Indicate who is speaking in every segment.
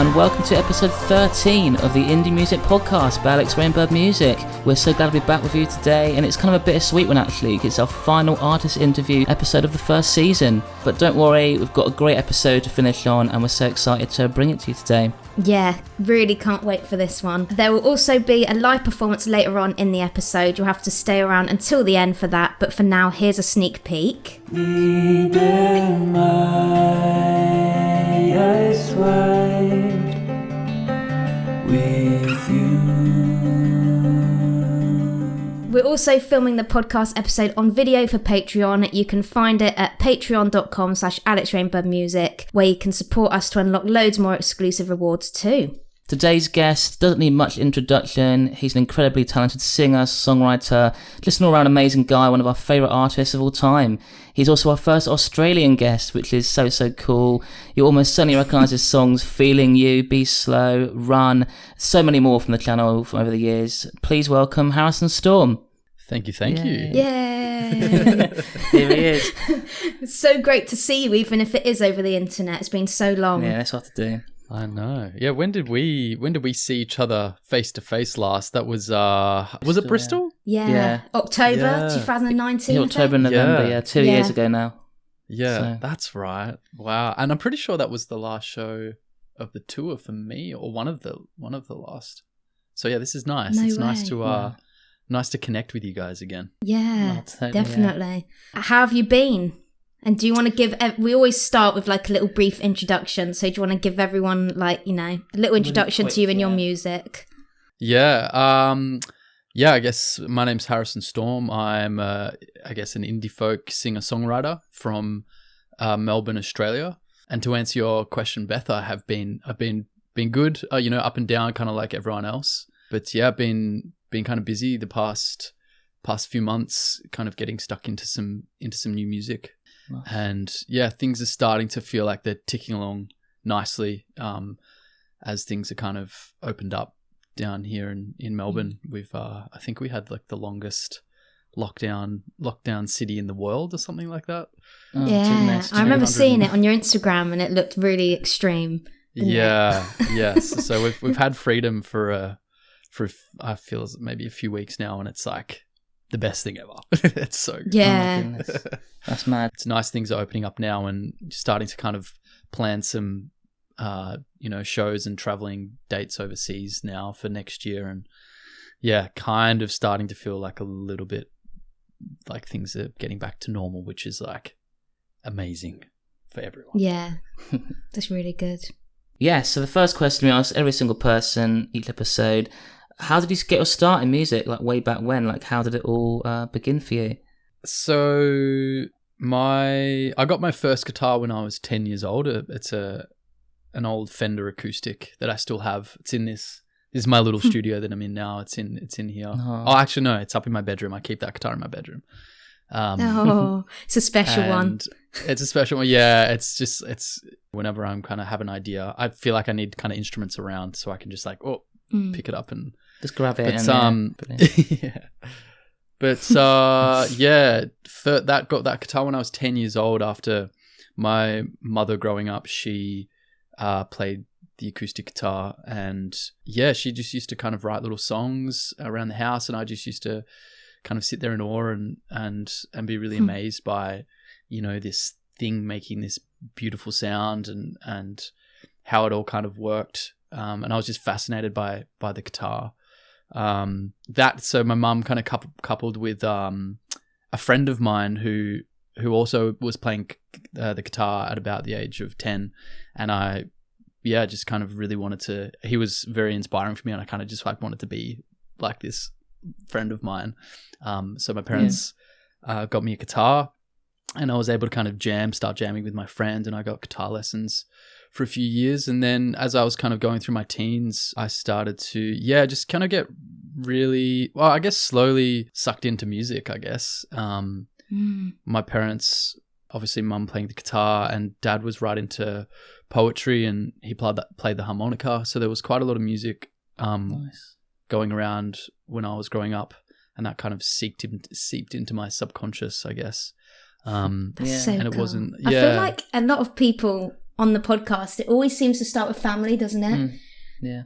Speaker 1: and welcome to episode 13 of the Indie Music Podcast by alexrainbirdMusic. We're so glad to be back with you today, and it's kind of a bittersweet one actually. It's our final artist interview episode of the first season. But don't worry, we've got a great episode to finish on, and we're so excited to bring it to you today.
Speaker 2: Yeah, really can't wait for this one. There will also be a live performance later on in the episode. You'll have to stay around until the end for that, but for now, here's a sneak peek.
Speaker 3: Needing my ice wide with you.
Speaker 2: We're also filming the podcast episode on video for Patreon. You can find it at patreon.com/alexrainbirdmusic, where you can support us to unlock loads more exclusive rewards too.
Speaker 1: Today's guest doesn't need much introduction. He's an incredibly talented singer, songwriter, just an all-round amazing guy, one of our favourite artists of all time. He's also our first Australian guest, which is so cool. You almost certainly recognise his songs Feeling You, Be Slow, Run, so many more from the channel from over the years. Please welcome Harrison Storm.
Speaker 4: Thank you.
Speaker 2: Yay!
Speaker 1: Here he is.
Speaker 2: It's so great to see you, even if it is over the internet. It's been so long.
Speaker 1: Yeah, that's what to do.
Speaker 4: I know. Yeah, when did we see each other face to face last? That was it Bristol?
Speaker 2: Yeah. October
Speaker 4: Yeah.
Speaker 2: 2019.
Speaker 1: October, November, 2 years ago now.
Speaker 4: Yeah,
Speaker 1: So-
Speaker 4: that's right. Wow. And I'm pretty sure that was the last show of the tour for me, or one of the last. So yeah, this is nice.
Speaker 2: No
Speaker 4: it's nice
Speaker 2: way.
Speaker 4: to nice to connect with you guys again.
Speaker 2: Yeah,
Speaker 1: Oh, totally,
Speaker 2: definitely. How have you been? And do you want to give... We always start with like a little brief introduction. So do you want to give everyone like, a little introduction to you and your music?
Speaker 4: Yeah. I guess my name's Harrison Storm. I'm an indie folk singer-songwriter from Melbourne, Australia. And to answer your question, Beth, I've been good, up and down, kind of like everyone else. But yeah, been kind of busy the past few months, kind of getting stuck into some new music.
Speaker 1: Nice.
Speaker 4: And yeah, things are starting to feel like they're ticking along nicely as things are kind of opened up down here in Melbourne. We've I think we had like the longest lockdown city in the world or something like that.
Speaker 1: Oh,
Speaker 2: Yeah,
Speaker 1: goodness.
Speaker 2: I remember seeing it on your Instagram and it looked really extreme.
Speaker 4: Yeah, yes. So we've had freedom for I feel maybe a few weeks now, and it's like the best thing ever. It's so good.
Speaker 2: Yeah.
Speaker 1: Oh my goodness. That's mad.
Speaker 4: It's nice things are opening up now and starting to kind of plan some shows and traveling dates overseas now for next year, and yeah, kind of starting to feel like a little bit like things are getting back to normal, which is like amazing for everyone.
Speaker 2: Yeah, that's really good.
Speaker 1: Yeah, so the first question we ask every single person each episode: how did you get your start in music? Like way back when? Like how did it all begin for you?
Speaker 4: So I got my first guitar when I was 10 years old. It's an old Fender acoustic that I still have. It's in this is my little studio that I'm in now. It's in here. Oh, actually no, it's up in my bedroom. I keep that guitar in my bedroom.
Speaker 2: It's a special one.
Speaker 4: It's a special one. Yeah, it's whenever I'm kind of have an idea, I feel like I need kind of instruments around so I can just like pick it up and
Speaker 1: Just grab it.
Speaker 4: But
Speaker 1: and
Speaker 4: got that guitar when I was 10 years old. After my mother growing up, she played the acoustic guitar, and yeah, she just used to kind of write little songs around the house, and I just used to kind of sit there in awe and be really amazed by this thing making this beautiful sound and how it all kind of worked, and I was just fascinated by the guitar. So my mum kind of coupled with a friend of mine who also was playing the guitar at about the age of 10, and I just kind of really wanted to. He was very inspiring for me, and I kind of just like wanted to be like this friend of mine. So my parents got me a guitar, and I was able to kind of start jamming with my friend, and I got guitar lessons for a few years. And then as I was kind of going through my teens, I started to just kind of get really, well, I guess slowly sucked into music, I guess. My parents, obviously mum playing the guitar, and dad was right into poetry, and he played the harmonica. So there was quite a lot of music
Speaker 1: nice.
Speaker 4: Going around when I was growing up, and that kind of seeped into my subconscious, I guess.
Speaker 2: That's so
Speaker 4: and
Speaker 2: cool.
Speaker 4: it wasn't.
Speaker 2: I feel like a lot of people on the podcast, it always seems to start with family, doesn't it?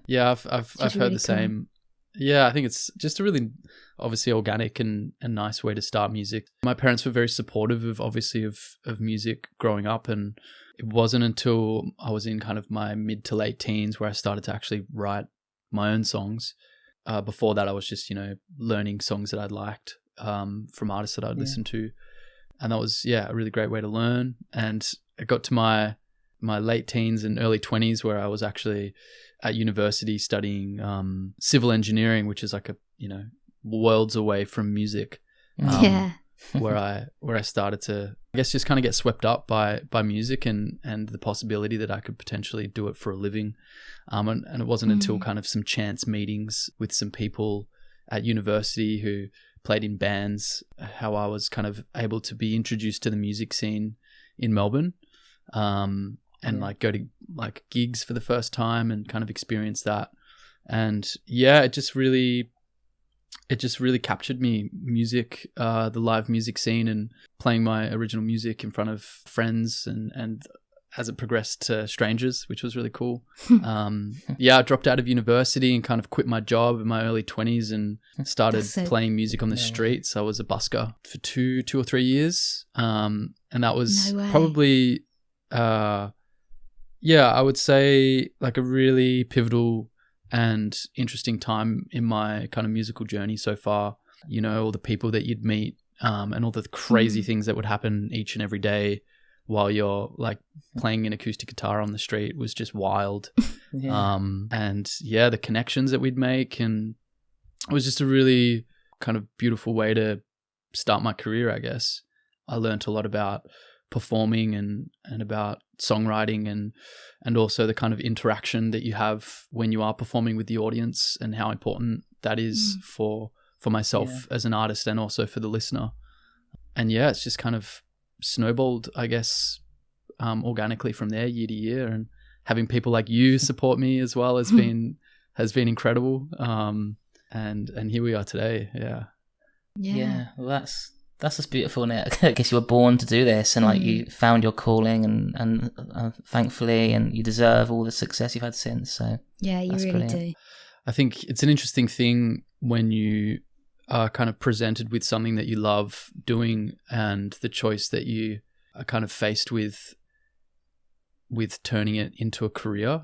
Speaker 4: Yeah, I've heard
Speaker 2: really
Speaker 4: the same. Yeah, I think it's just a really obviously organic and nice way to start music. My parents were very supportive of music growing up, and it wasn't until I was in kind of my mid to late teens where I started to actually write my own songs. Before that, I was just, learning songs that I'd liked from artists that I'd listened to. And that was, a really great way to learn. And I got to my late teens and early 20s where I was actually at university studying civil engineering, which is like worlds away from music. Where I started to, I guess, just kind of get swept up by music and the possibility that I could potentially do it for a living. And it wasn't until kind of some chance meetings with some people at university who played in bands, how I was kind of able to be introduced to the music scene in Melbourne, and like go to like gigs for the first time and kind of experience that. And it just really captured me, music, the live music scene, and playing my original music in front of friends and as it progressed to strangers, which was really cool. I dropped out of university and kind of quit my job in my early 20s and started playing music on the streets. I was a busker for 2 or 3 years. And that was probably, I would say like a really pivotal and interesting time in my kind of musical journey so far. All the people that you'd meet, and all the crazy things that would happen each and every day while you're like playing an acoustic guitar on the street was just wild. The connections that we'd make, and it was just a really kind of beautiful way to start my career, I guess. I learned a lot about performing and about songwriting and also the kind of interaction that you have when you are performing with the audience, and how important that is for myself as an artist and also for the listener. And it's just kind of snowballed, I guess, organically from there year to year, and having people like you support me as well has been incredible. And here we are today.
Speaker 1: Well, that's just beautiful, isn't it? I guess you were born to do this, and like you found your calling, and thankfully, and you deserve all the success you've had since. So
Speaker 2: you really
Speaker 1: brilliant.
Speaker 2: do.
Speaker 4: I think it's an interesting thing when you are kind of presented with something that you love doing, and the choice that you are kind of faced with turning it into a career.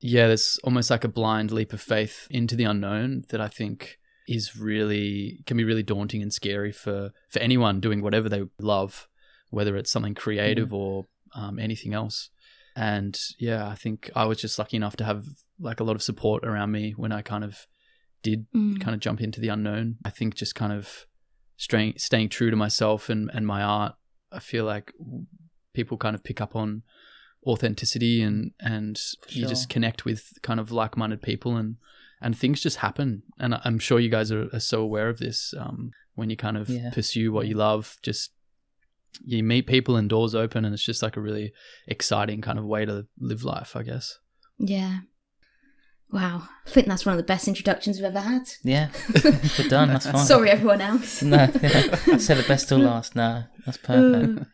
Speaker 4: There's almost like a blind leap of faith into the unknown that I think can be really daunting and scary for anyone doing whatever they love, whether it's something creative or anything else. And I think I was just lucky enough to have like a lot of support around me when I kind of did kind of jump into the unknown. I think just kind of staying true to myself and my art, I feel like people kind of pick up on authenticity and you just connect with kind of like-minded people, and things just happen. And I'm sure you guys are so aware of this. When you kind of pursue what you love, just you meet people and doors open, and it's just like a really exciting kind of way to live life, I guess.
Speaker 2: Yeah. Wow. I think that's one of the best introductions we've ever had.
Speaker 1: Yeah. We're done. That's fine.
Speaker 2: Sorry, everyone else.
Speaker 1: No, I said the best till last. No, that's perfect.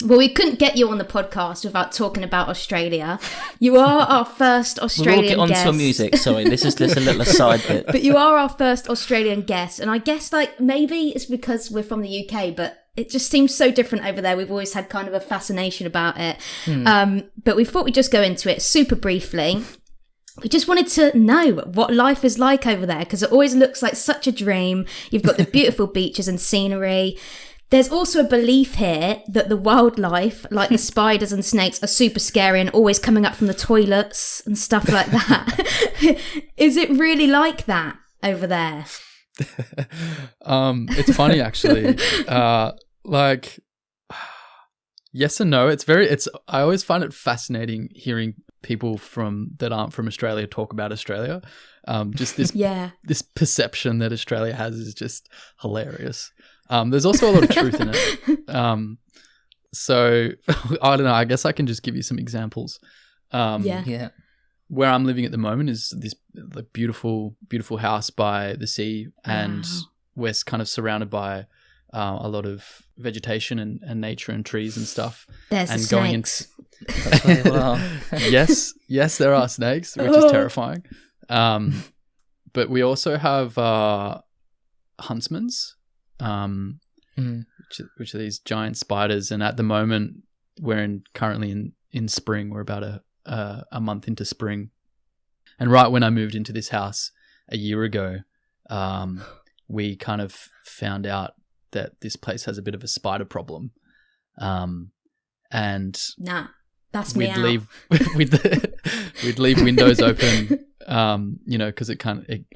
Speaker 2: Well, we couldn't get you on the podcast without talking about Australia. You are our first Australian guest.
Speaker 1: We'll get onto music. Sorry, this is just a little aside bit.
Speaker 2: But you are our first Australian guest, and I guess like maybe it's because we're from the UK, but it just seems so different over there. We've always had kind of a fascination about it. But we thought we'd just go into it super briefly. We just wanted to know what life is like over there, because it always looks like such a dream. You've got the beautiful beaches and scenery. There's also a belief here that the wildlife, like the spiders and snakes, are super scary and always coming up from the toilets and stuff like that. Is it really like that over there?
Speaker 4: It's funny, actually. Yes and no. I always find it fascinating hearing people that aren't from Australia talk about Australia. Just this this perception that Australia has is just hilarious. There's also a lot of truth in it. So I don't know, I guess I can just give you some examples. Where I'm living at the moment is this beautiful, beautiful house by the sea, and we're kind of surrounded by a lot of vegetation and nature and trees and stuff.
Speaker 2: There's
Speaker 4: and
Speaker 2: the snakes.
Speaker 1: That's where they are.
Speaker 4: Yes, there are snakes, which is terrifying. But we also have huntsmans, which are these giant spiders. And at the moment, we're currently in spring. We're about a month into spring. And right when I moved into this house a year ago, we kind of found out that this place has a bit of a spider problem. And
Speaker 2: that's
Speaker 4: we'd leave windows open, because it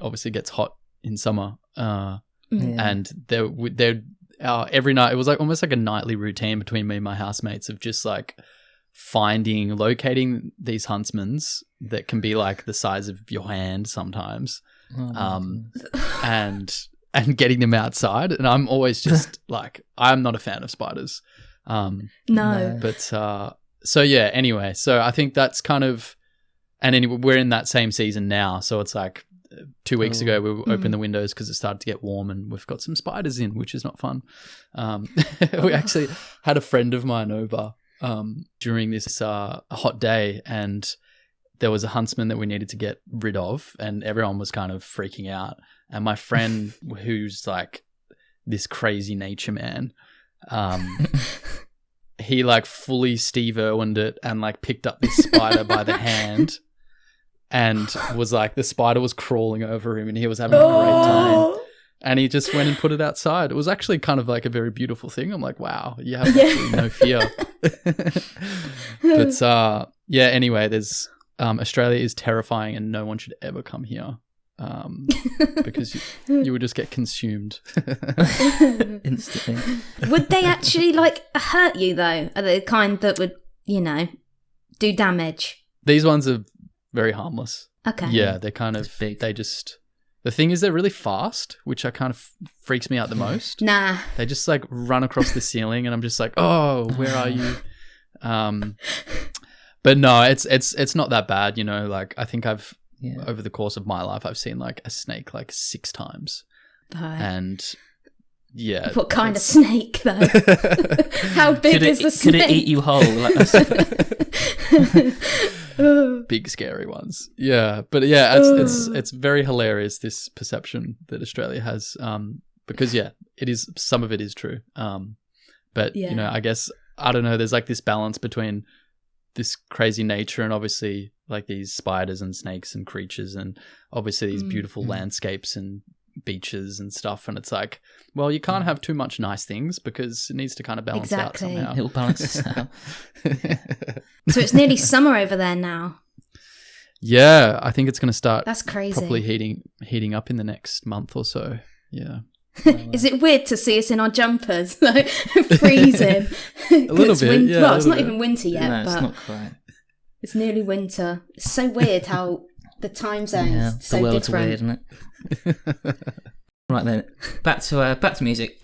Speaker 4: obviously gets hot in summer. And every night, it was like almost like a nightly routine between me and my housemates of just like locating these huntsmans that can be like the size of your hand sometimes, and getting them outside. And I'm always just like, I'm not a fan of spiders.
Speaker 2: No.
Speaker 4: But so yeah, anyway, so I think that's kind of, and anyway, we're in that same season now. So it's like 2 weeks ago, we opened the windows because it started to get warm and we've got some spiders in, which is not fun. We actually had a friend of mine over during this hot day, and there was a huntsman that we needed to get rid of, and everyone was kind of freaking out. And my friend, who's like this crazy nature man, he like fully Steve Irwin'd it and like picked up this spider by the hand, and was like, the spider was crawling over him and he was having a great time. And he just went and put it outside. It was actually kind of like a very beautiful thing. I'm like, wow, you have actually no fear. But anyway, there's Australia is terrifying and no one should ever come here. Because you would just get consumed
Speaker 1: instantly.
Speaker 2: Would they actually like hurt you though? Are they the kind that would, do damage?
Speaker 4: These ones are very harmless.
Speaker 2: Okay.
Speaker 4: Yeah, they're kind of
Speaker 1: big.
Speaker 4: The thing is, they're really fast, which I kind of freaks me out the most.
Speaker 2: Nah.
Speaker 4: They just like run across the ceiling, and I'm just like, oh, where are you? But no, it's not that bad, Like I think over the course of my life, I've seen like a snake like 6 times, and yeah.
Speaker 2: What kind of snake though? How big is the snake?
Speaker 1: Could it eat you whole?
Speaker 4: Big scary ones. Yeah, but yeah, it's very hilarious, this perception that Australia has, because it is, some of it is true, but I guess, I don't know, there's like this balance between this crazy nature and obviously like these spiders and snakes and creatures and obviously these beautiful landscapes and beaches and stuff, and it's like, well, you can't have too much nice things because it needs to kind of balance out somehow.
Speaker 1: It'll balance out.
Speaker 2: So it's nearly summer over there now.
Speaker 4: Yeah, I think it's going to start.
Speaker 2: That's crazy.
Speaker 4: Properly heating up in the next month or so. Yeah.
Speaker 2: Is it weird to see us in our jumpers, like freezing?
Speaker 4: A little bit. Yeah,
Speaker 2: well, it's not even winter yet,
Speaker 1: No, it's
Speaker 2: but
Speaker 1: not quite.
Speaker 2: It's nearly winter. It's so weird how the time zones so
Speaker 1: the world's
Speaker 2: different.
Speaker 1: weird, isn't it? Right then, back to music.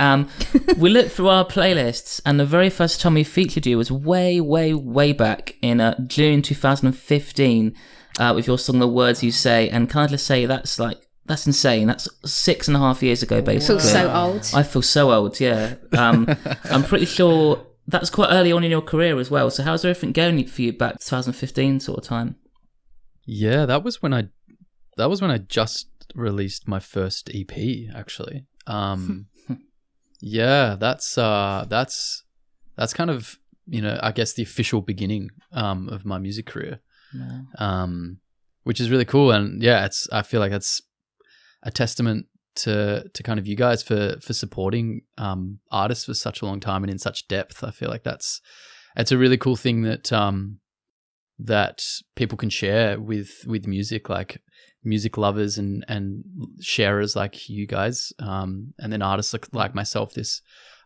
Speaker 1: We looked through our playlists, and the very first time we featured you was way, way, way back in June 2015 with your song "The Words You Say," and can I just say that's insane. That's 6.5 years ago, basically.
Speaker 2: I feel so old.
Speaker 1: I feel so old. Yeah, I'm pretty sure that's quite early on in your career as well. So how's everything going for you back 2015 sort of time?
Speaker 4: Yeah, that was when I just released my first EP, actually. Yeah, that's kind of, I guess the official beginning of my music career.
Speaker 1: Wow.
Speaker 4: Which is really cool, and yeah, I feel like that's a testament to kind of you guys for supporting artists for such a long time and in such depth. I feel like it's a really cool thing that that people can share with music, like music lovers and sharers like you guys, and then artists like myself.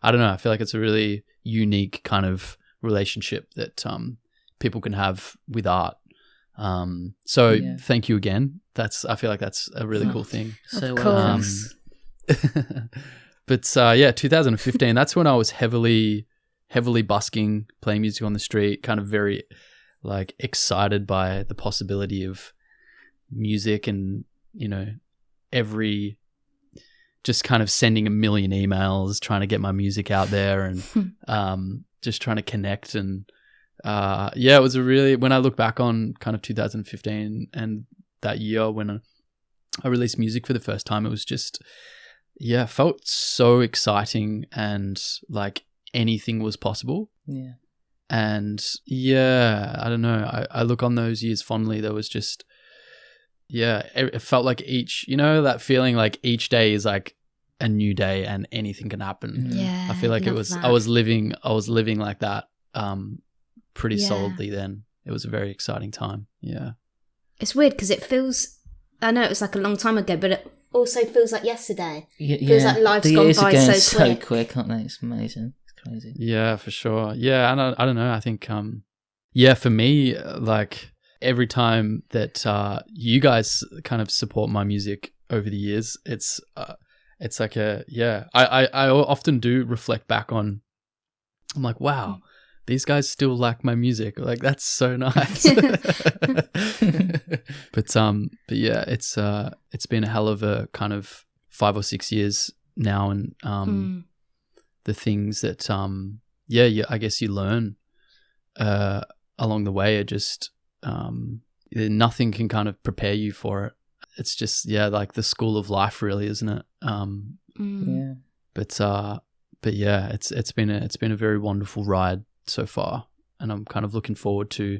Speaker 4: I don't know, I feel like it's a really unique kind of relationship that people can have with art. So thank you again. I feel like that's a really cool thing.
Speaker 1: So
Speaker 2: of course.
Speaker 4: But 2015, that's when I was heavily busking, playing music on the street, kind of very like excited by the possibility of music, and just kind of sending a million emails trying to get my music out there, and just trying to connect, and yeah, it was a really, when I look back on kind of 2015 and that year when I released music for the first time, it was just, yeah, felt so exciting and like anything was possible.
Speaker 1: Yeah.
Speaker 4: And yeah, I don't know. I look on those years fondly. There was just, yeah, it felt like each, you know, that feeling like each day is like a new day and anything can happen.
Speaker 2: Yeah.
Speaker 4: I feel like I was living like that pretty solidly then. It was a very exciting time. Yeah.
Speaker 2: It's weird because it feels, I know it was like a long time ago, but it also feels like yesterday.
Speaker 1: Yeah,
Speaker 2: It feels like life's gone by so quick.
Speaker 1: aren't they? It's amazing. It's crazy.
Speaker 4: Yeah, for sure. Yeah, and I don't know. I think, yeah, for me, like every time that you guys kind of support my music over the years, it's like I often do reflect back on. I'm like, wow, these guys still like my music. Like that's so nice. But yeah, it's been a hell of a kind of 5 or 6 years now, and the things that I guess you learn along the way are just nothing can kind of prepare you for it. It's just like the school of life, really, isn't it?
Speaker 1: Yeah.
Speaker 4: But yeah, it's been a very wonderful ride so far, and I'm kind of looking forward to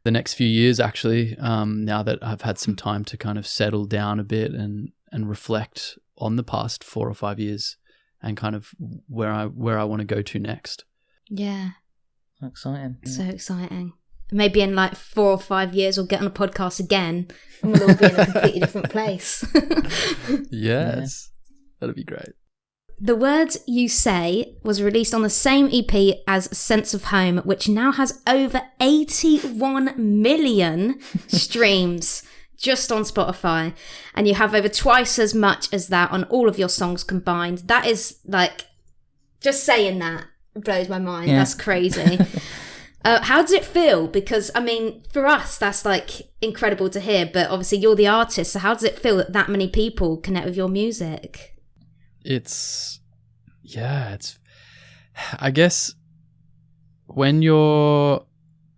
Speaker 4: the next few years actually, now that I've had some time to kind of settle down a bit and reflect on the past 4 or 5 years and kind of where I want to go to next.
Speaker 2: Yeah.
Speaker 1: Exciting.
Speaker 2: So exciting. Maybe in like 4 or 5 years we'll get on a podcast again and we'll all be in a completely different place.
Speaker 4: Yes. That'd be great.
Speaker 2: The Words You Say was released on the same EP as Sense of Home, which now has over 81 million streams just on Spotify. And you have over twice as much as that on all of your songs combined. That is like, just saying that blows my mind. Yeah. That's crazy. How does it feel? Because, I mean, for us, that's like incredible to hear, but obviously you're the artist. So how does it feel that many people connect with your music? I guess when you're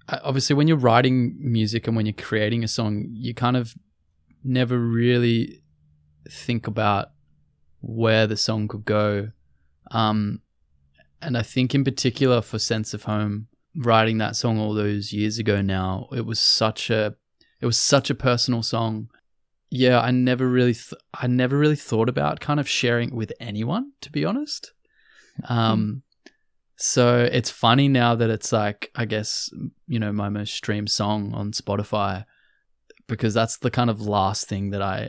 Speaker 2: writing music and when you're creating a song, you kind of never really think about where the song could go. And I think in particular for Sense of Home, writing that song all those years ago now, it was such a personal song. Yeah, I never really thought about kind of sharing it with anyone, to be honest. So it's funny now that it's like, I guess, you know, my most streamed song on Spotify, because that's the kind of last thing that I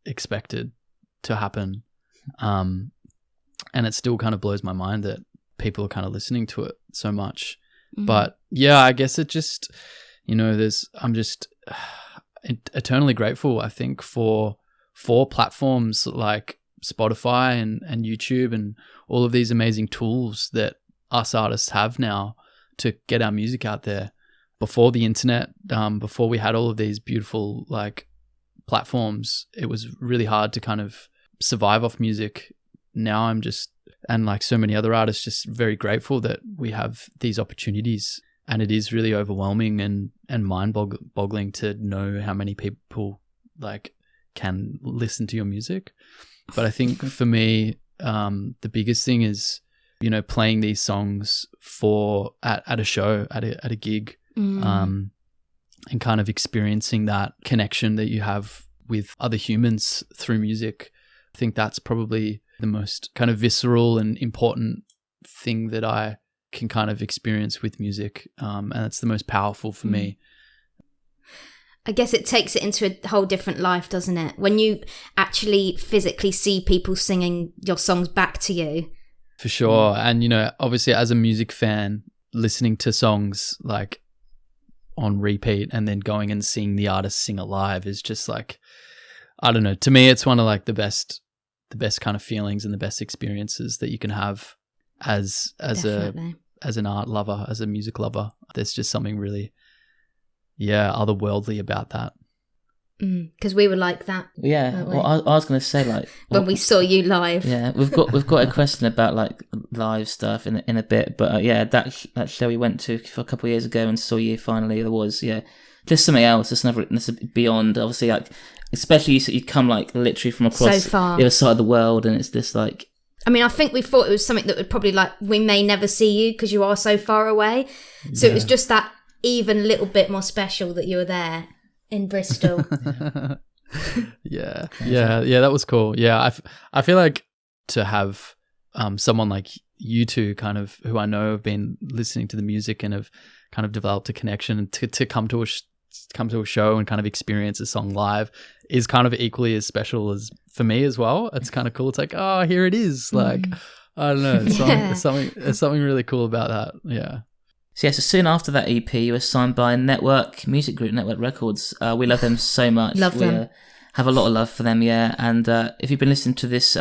Speaker 2: expected to happen. And it still kind of blows my mind that people are kind of listening to it so much. But yeah, I guess it just, you know, I'm just eternally grateful, I think, for platforms like Spotify and YouTube and all of these amazing tools that us artists have now to get our music out there. Before the internet, before we had all of these beautiful like platforms, it was really hard to kind of survive off music. Now I'm just, and like so many other artists, just very grateful that we have these opportunities. And it is really overwhelming and mind-boggling to know how many people like can listen to your music. But I think for me, the biggest thing is, you know, playing these songs at a show, at a gig, and kind of experiencing that connection that you have with other humans through music. I think that's probably the most kind of visceral and important thing that I can kind of experience with music, and it's the most powerful for me. I guess it takes it into a whole different life, doesn't it? When you actually physically see people singing your songs back to you.
Speaker 4: For sure. And, you know, obviously as a music fan, listening to songs like on repeat and then going and seeing the artist sing it live is just like, I don't know, to me it's one of like the best kind of feelings and the best experiences that you can have as an art lover, as a music lover. There's just something really, otherworldly about that.
Speaker 2: Because we were like that.
Speaker 1: Yeah,
Speaker 2: weren't we?
Speaker 1: well, I was going to say, like,
Speaker 2: when we saw you live.
Speaker 1: yeah, we've got a question about like live stuff in a bit, but yeah, that show we went to for a couple of years ago and saw you finally. There was just something else. This beyond, obviously, like, especially you come like literally from across
Speaker 2: So far.
Speaker 1: the other side of the world, and it's just like.
Speaker 2: I mean, I think we thought it was something that would probably like, we may never see you because you are so far away. So it was just that even little bit more special that you were there in Bristol.
Speaker 4: Yeah, that was cool. Yeah, I feel like to have someone like you two, kind of, who I know have been listening to the music and have kind of developed a connection, and to come to a show and kind of experience a song live is kind of equally as special as for me as well. It's kind of cool. It's like, oh, here it is. Like, I don't know, there's something really cool about that. Yeah.
Speaker 1: So soon after that EP, you were signed by Network Music Group, Network Records. We love them so much.
Speaker 2: Love them.
Speaker 1: We have a lot of love for them, yeah. And if you've been listening to this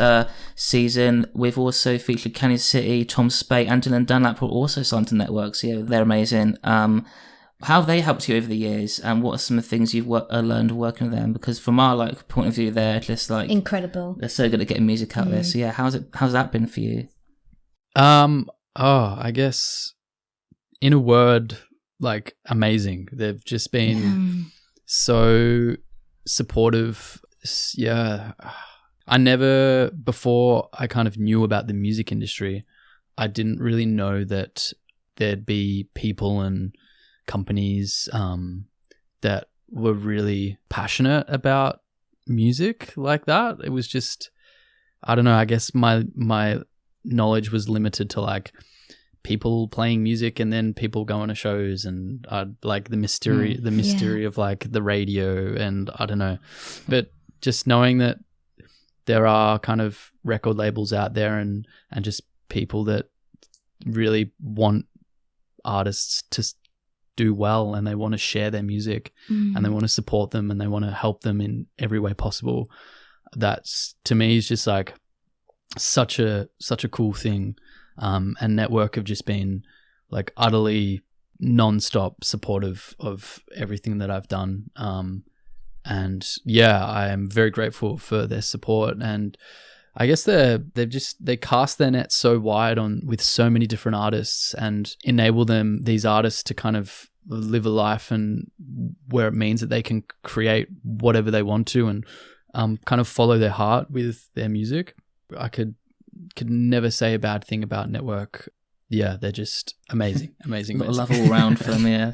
Speaker 1: season, we've also featured Canyon City, Tom Spate, and Dylan Dunlap, who are also signed to Network. So yeah, they're amazing. How have they helped you over the years, and what are some of the things you've learned working with them? Because from our like point of view, they're just like
Speaker 2: incredible.
Speaker 1: They're so good at getting music out there. So yeah, how's that been for you?
Speaker 4: I guess in a word, like, amazing. They've just been so supportive. Yeah, I never, before I kind of knew about the music industry, I didn't really know that there'd be people and companies that were really passionate about music like that. It was just, I don't know, I guess my knowledge was limited to like people playing music and then people going to shows, and like the mystery of like the radio, and I don't know, but just knowing that there are kind of record labels out there and just people that really want artists to do well, and they want to share their music and they want to support them and they want to help them in every way possible. That's, to me, is just like such a cool thing. And Network have just been like utterly non-stop supportive of everything that I've done. And yeah, I am very grateful for their support, and I guess they cast their net so wide with so many different artists, and enable these artists to kind of live a life, and where it means that they can create whatever they want to, and kind of follow their heart with their music. I could never say a bad thing about Network. Yeah, they're just amazing.
Speaker 1: Got a love all around for them, yeah.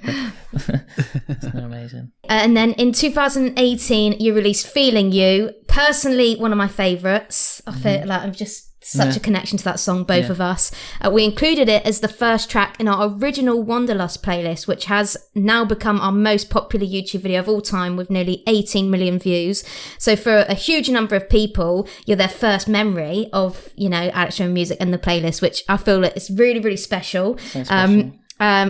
Speaker 1: They're amazing.
Speaker 2: And then in 2018, you released Feeling You. Personally, one of my favourites. I feel like I'm just such a connection to that song, both of us. We included it as the first track in our original Wanderlust playlist, which has now become our most popular YouTube video of all time, with nearly 18 million views. So for a huge number of people, you're their first memory of, AlexrainbirdMusic and the playlist, which I feel like is really, really special.
Speaker 1: So special.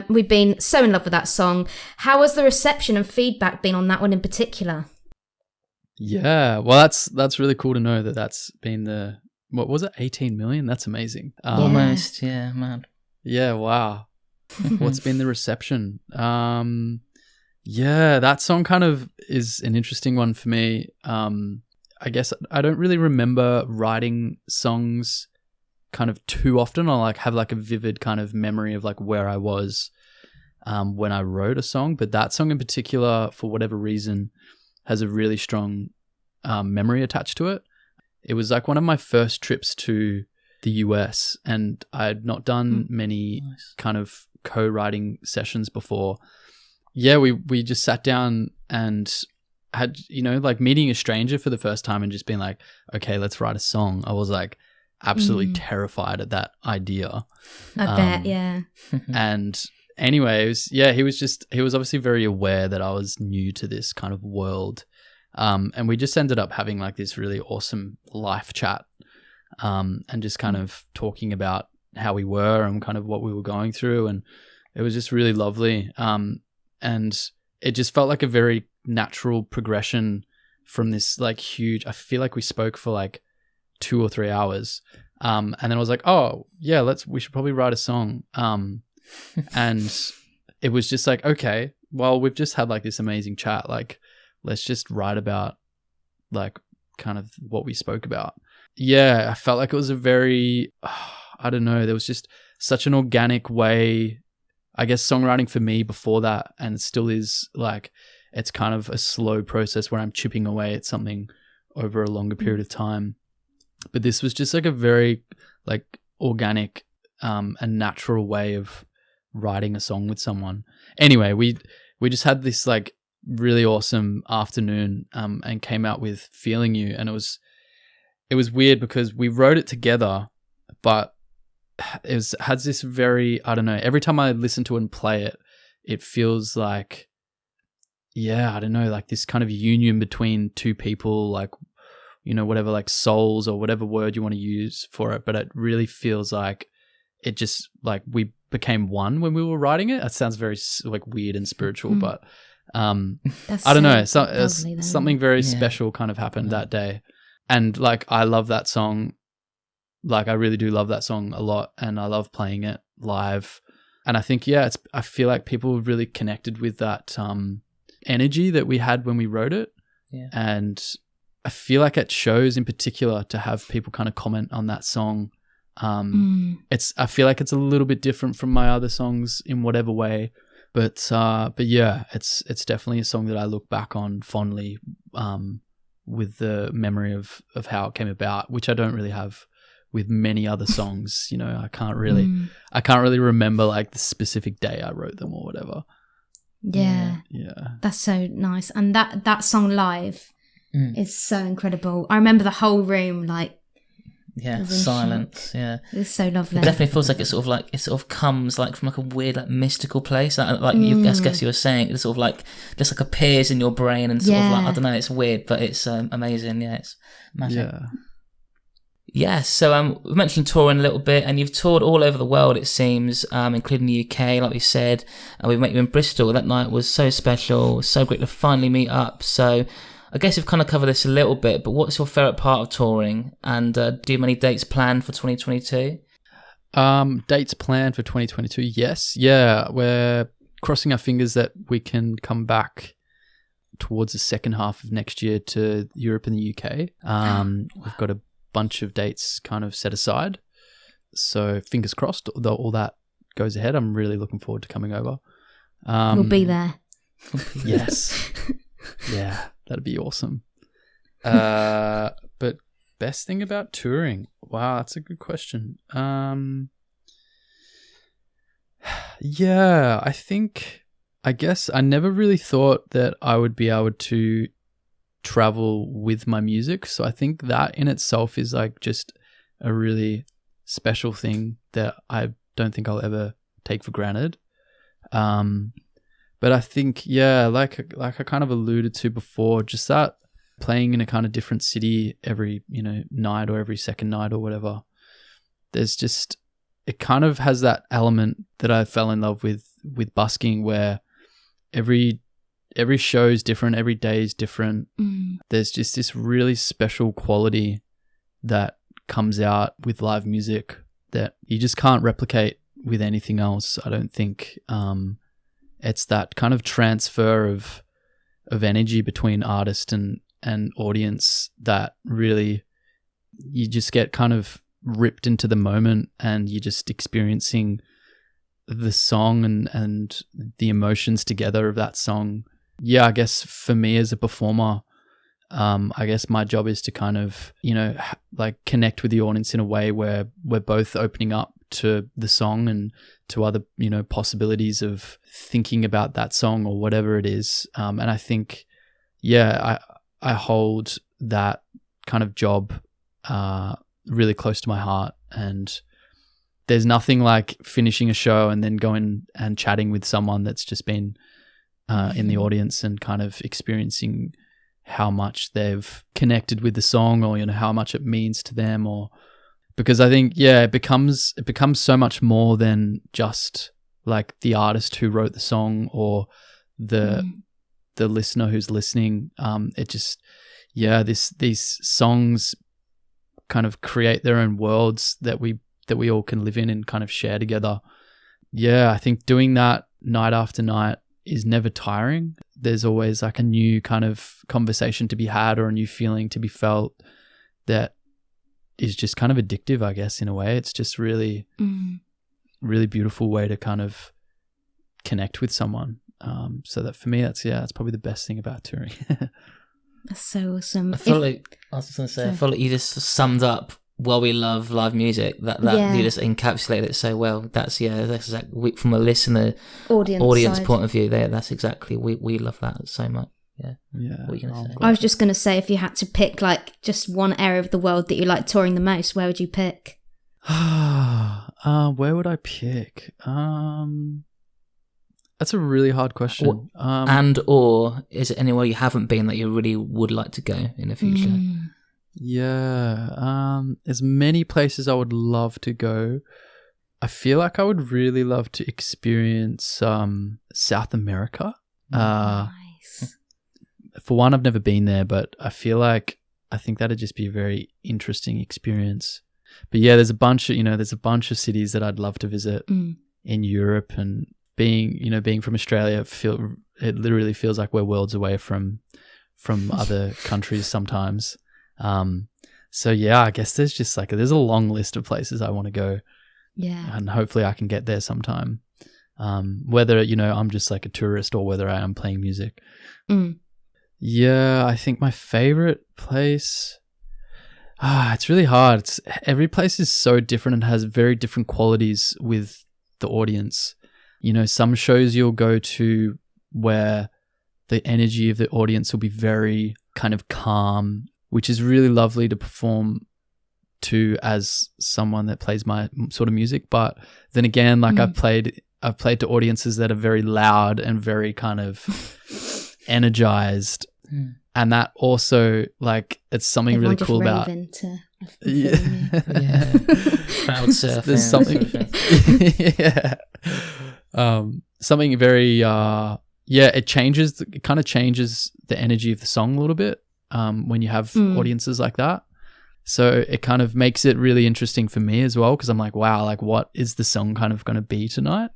Speaker 2: We've been so in love with that song. How has the reception and feedback been on that one in particular?
Speaker 4: Yeah, well, that's really cool to know that that's been what was it, 18 million? That's amazing.
Speaker 1: Almost, yeah, man.
Speaker 4: Yeah, wow. What's been the reception? Yeah, that song kind of is an interesting one for me. I guess I don't really remember writing songs kind of too often. I like have like a vivid kind of memory of like where I was when I wrote a song, but that song in particular, for whatever reason, has a really strong memory attached to it. It was like one of my first trips to the US, and I had not done many kind of co-writing sessions before. Yeah, we just sat down and had, like meeting a stranger for the first time and just being like, okay, let's write a song. I was like absolutely terrified at that idea.
Speaker 2: I bet, yeah.
Speaker 4: And anyway, he was obviously very aware that I was new to this kind of world. And we just ended up having like this really awesome life chat, and just kind of talking about how we were and kind of what we were going through. And it was just really lovely. And it just felt like a very natural progression from this like huge, I feel like we spoke for like 2 or 3 hours. And then I was like, oh yeah, we should probably write a song. And it was just like, okay, well, we've just had like this amazing chat. Like, let's just write about like kind of what we spoke about. Yeah, I felt like it was a very, I don't know, there was just such an organic way, I guess songwriting for me before that, and it still is like, it's kind of a slow process where I'm chipping away at something over a longer period of time. But this was just like a very like organic and natural way of writing a song with someone. Anyway, we just had this like really awesome afternoon and came out with Feeling You, and it was weird because we wrote it together, but has this very, I don't know, every time I listen to it and play it, it feels like, yeah, I don't know, like this kind of union between two people, like, you know, whatever, like souls or whatever word you want to use for it. But it really feels like it just like we became one when we were writing it. It sounds very like weird and spiritual, but I don't know. Something very special kind of happened that day. And like, I love that song. Like, I really do love that song a lot, and I love playing it live. And I think, yeah, I feel like people really connected with that energy that we had when we wrote it.
Speaker 1: Yeah.
Speaker 4: And I feel like at shows in particular, to have people kind of comment on that song, I feel like it's a little bit different from my other songs in whatever way. But yeah, it's definitely a song that I look back on fondly, with the memory of how it came about, which I don't really have with many other songs. You know, I can't really remember like the specific day I wrote them or whatever.
Speaker 2: Yeah. That's so nice. And that song live is so incredible. I remember the whole room like,
Speaker 1: silence. Yeah,
Speaker 2: it was so lovely.
Speaker 1: It definitely feels like it sort of comes like from like a weird like mystical place. Like you, I guess you were saying, it sort of like just like appears in your brain and sort of like, I don't know, it's weird, but it's amazing. Yeah, it's magic. Yeah. So we mentioned touring a little bit, and you've toured all over the world, it seems, including the UK, like we said. And we met you in Bristol. That night was so special. So great to finally meet up. So I guess we've kind of covered this a little bit, but what's your favourite part of touring? And do you have any dates planned for 2022?
Speaker 4: Dates planned for 2022, yes. Yeah, we're crossing our fingers that we can come back towards the second half of next year to Europe and the UK. We've got a bunch of dates kind of set aside. So fingers crossed, all that goes ahead. I'm really looking forward to coming over.
Speaker 2: We'll be there.
Speaker 4: Yes. Yeah. That'd be awesome. But best thing about touring? Wow, that's a good question. Yeah, I guess I never really thought that I would be able to travel with my music. So I think that in itself is like just a really special thing that I don't think I'll ever take for granted. But I think, yeah, like I kind of alluded to before, just that playing in a kind of different city every, you know, night or every second night or whatever, there's just, it kind of has that element that I fell in love with busking, where every show is different, every day is different. There's just this really special quality that comes out with live music that you just can't replicate with anything else, I don't think. It's that kind of transfer of energy between artist and audience that really, you just get kind of ripped into the moment, and you're just experiencing the song and the emotions together of that song. Yeah, I guess for me as a performer, I guess my job is to kind of, you know, like connect with the audience in a way where we're both opening up to the song and to other, you know, possibilities of thinking about that song or whatever it is. And I think, yeah, I hold that kind of job really close to my heart. And there's nothing like finishing a show and then going and chatting with someone that's just been in the audience and kind of experiencing how much they've connected with the song, or, you know, how much it means to them, or because I think, yeah, it becomes so much more than just like the artist who wrote the song or the listener who's listening. It just, yeah, these songs kind of create their own worlds that we all can live in and kind of share together. Yeah, I think doing that night after night is never tiring. There's always like a new kind of conversation to be had or a new feeling to be felt that is just kind of addictive, I guess, in a way. It's just really, really beautiful way to kind of connect with someone. So that for me, that's probably the best thing about touring.
Speaker 2: That's so awesome.
Speaker 1: I feel like you just summed up why we love live music. That you just encapsulated it so well. That's exactly from a listener audience point of view. That's exactly we love that so much. Yeah. What are you gonna say?
Speaker 2: I was just gonna say, if you had to pick like just one area of the world that you like touring the most, where would you pick?
Speaker 4: Where would I pick? That's a really hard question.
Speaker 1: Or is it anywhere you haven't been that you really would like to go in the future?
Speaker 4: Yeah. There's many places I would love to go. I feel like I would really love to experience South America.
Speaker 2: Nice.
Speaker 4: For one, I've never been there, but I think that'd just be a very interesting experience. But yeah, there's a bunch of cities that I'd love to visit in Europe, and being from Australia, it literally feels like we're worlds away from other countries sometimes. So yeah, I guess there's a long list of places I want to go.
Speaker 2: Yeah.
Speaker 4: And hopefully I can get there sometime. Whether, I'm just like a tourist or whether I am playing music. Yeah, I think my favorite place, it's really hard. Every place is so different and has very different qualities with the audience. Some shows you'll go to where the energy of the audience will be very kind of calm, which is really lovely to perform to as someone that plays my sort of music. But then again, like I've played to audiences that are very loud and very kind of energized. And that also, like, it's something
Speaker 2: Everyone
Speaker 4: really cool about.
Speaker 1: Yeah. Crowd surfing.
Speaker 4: There's something. Something very. It kind of changes the energy of the song a little bit when you have audiences like that. So it kind of makes it really interesting for me as well, because I'm like, wow, like what is the song kind of going to be tonight?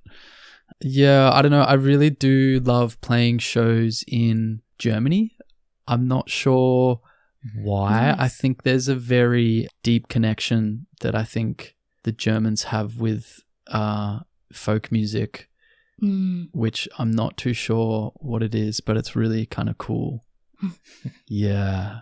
Speaker 4: Yeah, I don't know. I really do love playing shows in Germany. I'm not sure why.
Speaker 2: Nice.
Speaker 4: I think there's a very deep connection that I think the Germans have with folk music, which I'm not too sure what it is, but it's really kind of cool. Yeah.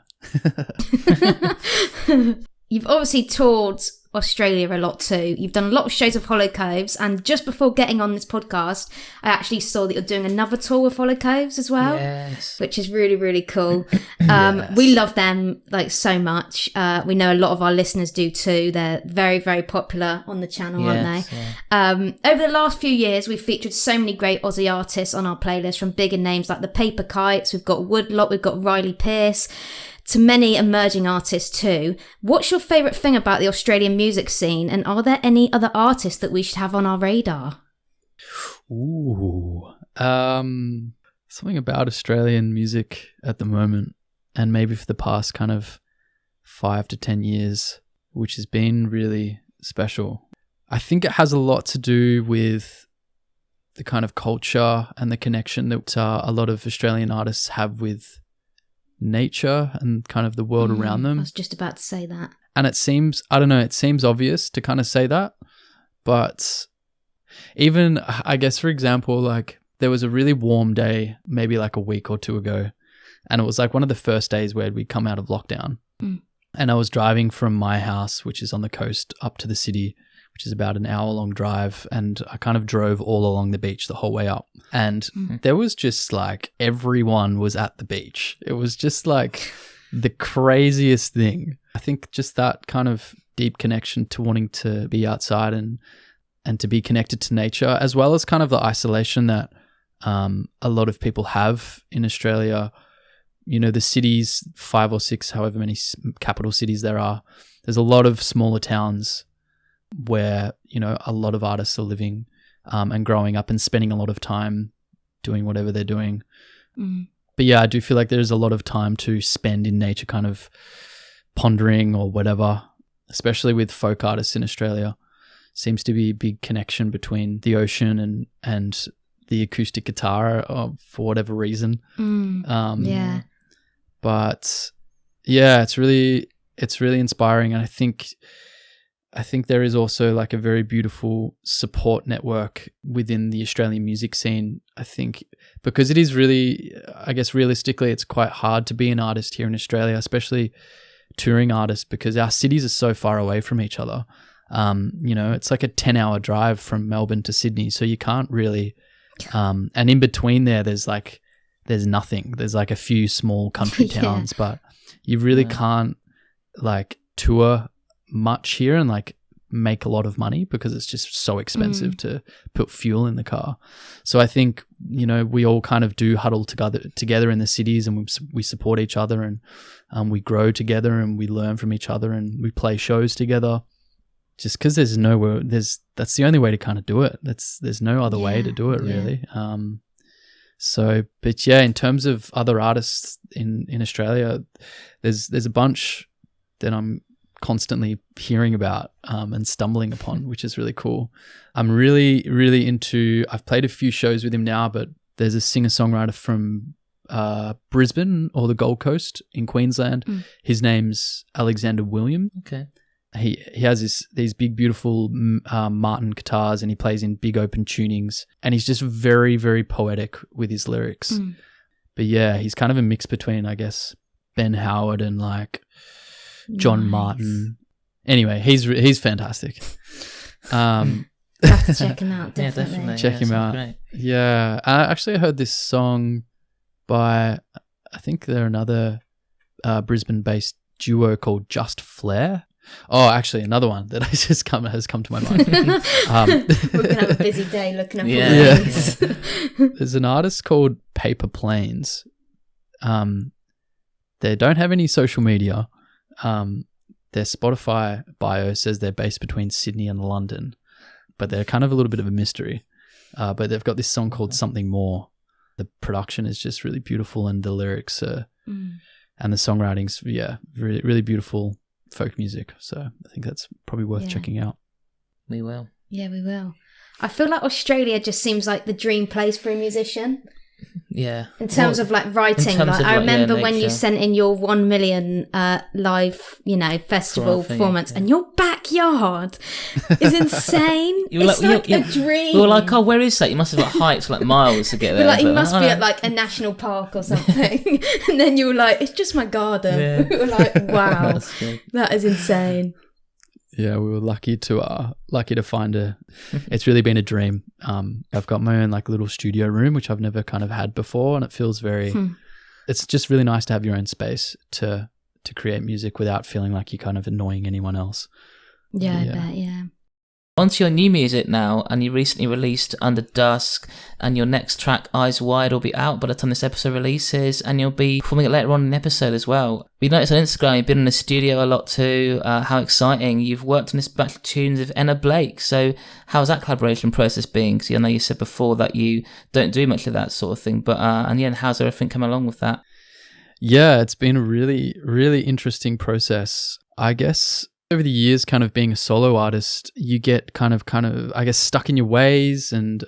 Speaker 2: You've obviously toured Australia a lot too. You've done a lot of shows with Hollow Coves, and just before getting on this podcast, I actually saw that you're doing another tour with Hollow Coves as well.
Speaker 1: Yes.
Speaker 2: Which is really, really cool.
Speaker 1: Yes.
Speaker 2: We love them like so much. We know a lot of our listeners do too. They're very, very popular on the channel, aren't they?
Speaker 1: Yeah.
Speaker 2: Over the last few years, we've featured so many great Aussie artists on our playlist, from bigger names like the Paper Kites, we've got Woodlot, we've got Riley Pierce, to many emerging artists too. What's your favourite thing about the Australian music scene, and are there any other artists that we should have on our radar?
Speaker 4: Ooh. Something about Australian music at the moment, and maybe for the past kind of 5 to 10 years, which has been really special. I think it has a lot to do with the kind of culture and the connection that a lot of Australian artists have with nature and kind of the world around them.
Speaker 2: I was just about to say that.
Speaker 4: And it seems obvious to kind of say that, but even, I guess, for example, like there was a really warm day, maybe like a week or two ago, and it was like one of the first days where we'd come out of lockdown. And I was driving from my house, which is on the coast, up to the city, which is about an hour-long drive, and I kind of drove all along the beach the whole way up. And there was just like everyone was at the beach. It was just like the craziest thing. I think just that kind of deep connection to wanting to be outside and to be connected to nature, as well as kind of the isolation that a lot of people have in Australia. The cities, 5 or 6, however many capital cities there are, there's a lot of smaller towns where, a lot of artists are living and growing up and spending a lot of time doing whatever they're doing. But yeah, I do feel like there's a lot of time to spend in nature, kind of pondering or whatever, especially with folk artists in Australia. Seems to be a big connection between the ocean and the acoustic guitar for whatever reason.
Speaker 2: Yeah.
Speaker 4: But yeah, it's really inspiring, and I think there is also like a very beautiful support network within the Australian music scene. I think because it is really, I guess realistically, it's quite hard to be an artist here in Australia, especially touring artists, because our cities are so far away from each other. It's like a 10-hour drive from Melbourne to Sydney, so you can't really. And in between there's nothing. There's like a few small country towns, but you really can't like tour much here and like make a lot of money because it's just so expensive to put fuel in the car. So I think, we all kind of do huddle together in the cities, and we support each other, and we grow together, and we learn from each other, and we play shows together. Just because that's the only way to kind of do it. There's no other way to do it really. But yeah, in terms of other artists in Australia, there's a bunch that I'm constantly hearing about and stumbling upon, which is really cool. I'm really, really into, I've played a few shows with him now, but there's a singer-songwriter from Brisbane or the Gold Coast in Queensland. His name's Alexander William.
Speaker 1: Okay.
Speaker 4: He has these big, beautiful Martin guitars, and he plays in big open tunings, and he's just very, very poetic with his lyrics. But yeah, he's kind of a mix between, I guess, Ben Howard and like John Martin. Anyway, he's fantastic.
Speaker 2: Have to check him out, definitely.
Speaker 1: Yeah, definitely.
Speaker 4: Check him out.
Speaker 1: Great.
Speaker 4: Yeah. I heard this song by, I think they're another Brisbane-based duo called Just Flair. Oh, actually, another one that has come to my mind.
Speaker 2: We're going to have a busy day looking up all these.
Speaker 4: There's an artist called Paper Planes. They don't have any social media. Their Spotify bio says they're based between Sydney and London, but they're kind of a little bit of a mystery. But they've got this song called Something More. The production is just really beautiful, and the lyrics and the songwriting's, really, really beautiful folk music. So I think that's probably worth checking out.
Speaker 1: We will.
Speaker 2: Yeah, we will. I feel like Australia just seems like the dream place for a musician.
Speaker 1: Yeah.
Speaker 2: In terms of like writing, like I remember when you sent in your 1 million live, festival performance, and your backyard is insane. It's like a dream.
Speaker 1: We were like, where is that? You must have like hiked like miles to get there.
Speaker 2: Like, you must be at like a national park or something. And then you were like, it's just my garden. Yeah. We were like, wow, that is insane.
Speaker 4: Yeah, we were lucky to find it's really been a dream. I've got my own like little studio room, which I've never kind of had before, and it feels very it's just really nice to have your own space to create music without feeling like you're kind of annoying anyone else.
Speaker 2: Yeah, I bet, yeah.
Speaker 1: On to your new music now, and you recently released Under Dusk, and your next track, Eyes Wide, will be out by the time this episode releases, and you'll be performing it later on in the episode as well. We noticed on Instagram you've been in the studio a lot too. How exciting. You've worked on this batch of tunes with Enna Blake, so how's that collaboration process been? Because I know you said before that you don't do much of that sort of thing, but how's everything come along with that?
Speaker 4: Yeah, it's been a really, really interesting process. I guess over the years, kind of being a solo artist, you get kind of, I guess, stuck in your ways, and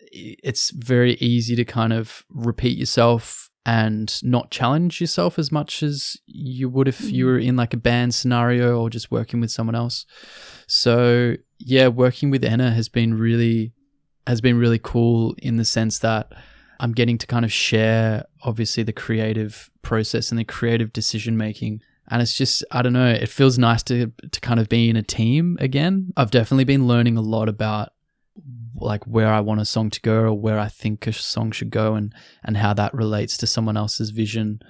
Speaker 4: it's very easy to kind of repeat yourself and not challenge yourself as much as you would if you were in like a band scenario or just working with someone else. So yeah, working with Enna has been really cool in the sense that I'm getting to kind of share, obviously, the creative process and the creative decision making. And it's just, I don't know, it feels nice to kind of be in a team again. I've definitely been learning a lot about like where I want a song to go or where I think a song should go, and how that relates to someone else's vision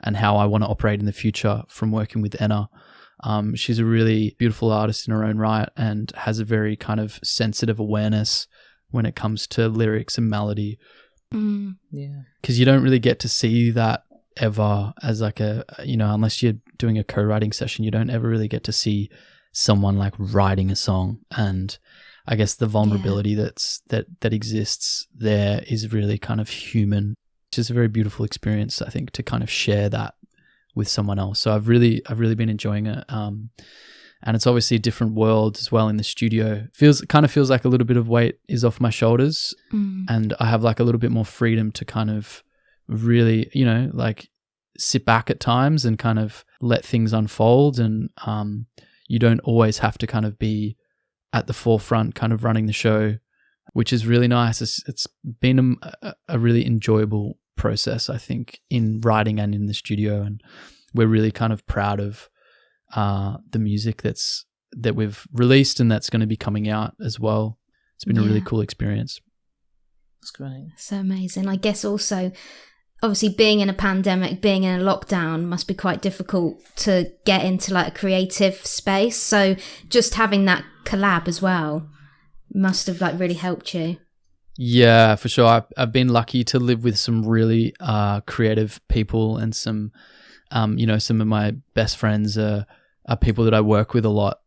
Speaker 4: and how I want to operate in the future from working with Enna. She's a really beautiful artist in her own right and has a very kind of sensitive awareness when it comes to lyrics and melody.
Speaker 1: Yeah.
Speaker 4: Because you don't really get to see that ever as like unless you're doing a co-writing session, you don't ever really get to see someone like writing a song. And I guess the vulnerability that exists there is really kind of human. It's just a very beautiful experience, I think, to kind of share that with someone else. So I've really been enjoying it. and it's obviously a different world as well in the studio. Kind of feels like a little bit of weight is off my shoulders, and I have like a little bit more freedom to kind of really, you know, like sit back at times and kind of let things unfold, and you don't always have to kind of be at the forefront kind of running the show, which is really nice. It's been a really enjoyable process, I think, in writing and in the studio, and we're really kind of proud of the music that we've released and that's going to be coming out as well. It's been a really cool experience.
Speaker 1: That's great.
Speaker 2: So amazing. I guess also, obviously, being in a pandemic, being in a lockdown must be quite difficult to get into like a creative space. So just having that collab as well must have like really helped you.
Speaker 4: Yeah, for sure. I've been lucky to live with some really creative people, and some, you know, some of my best friends are people that I work with a lot.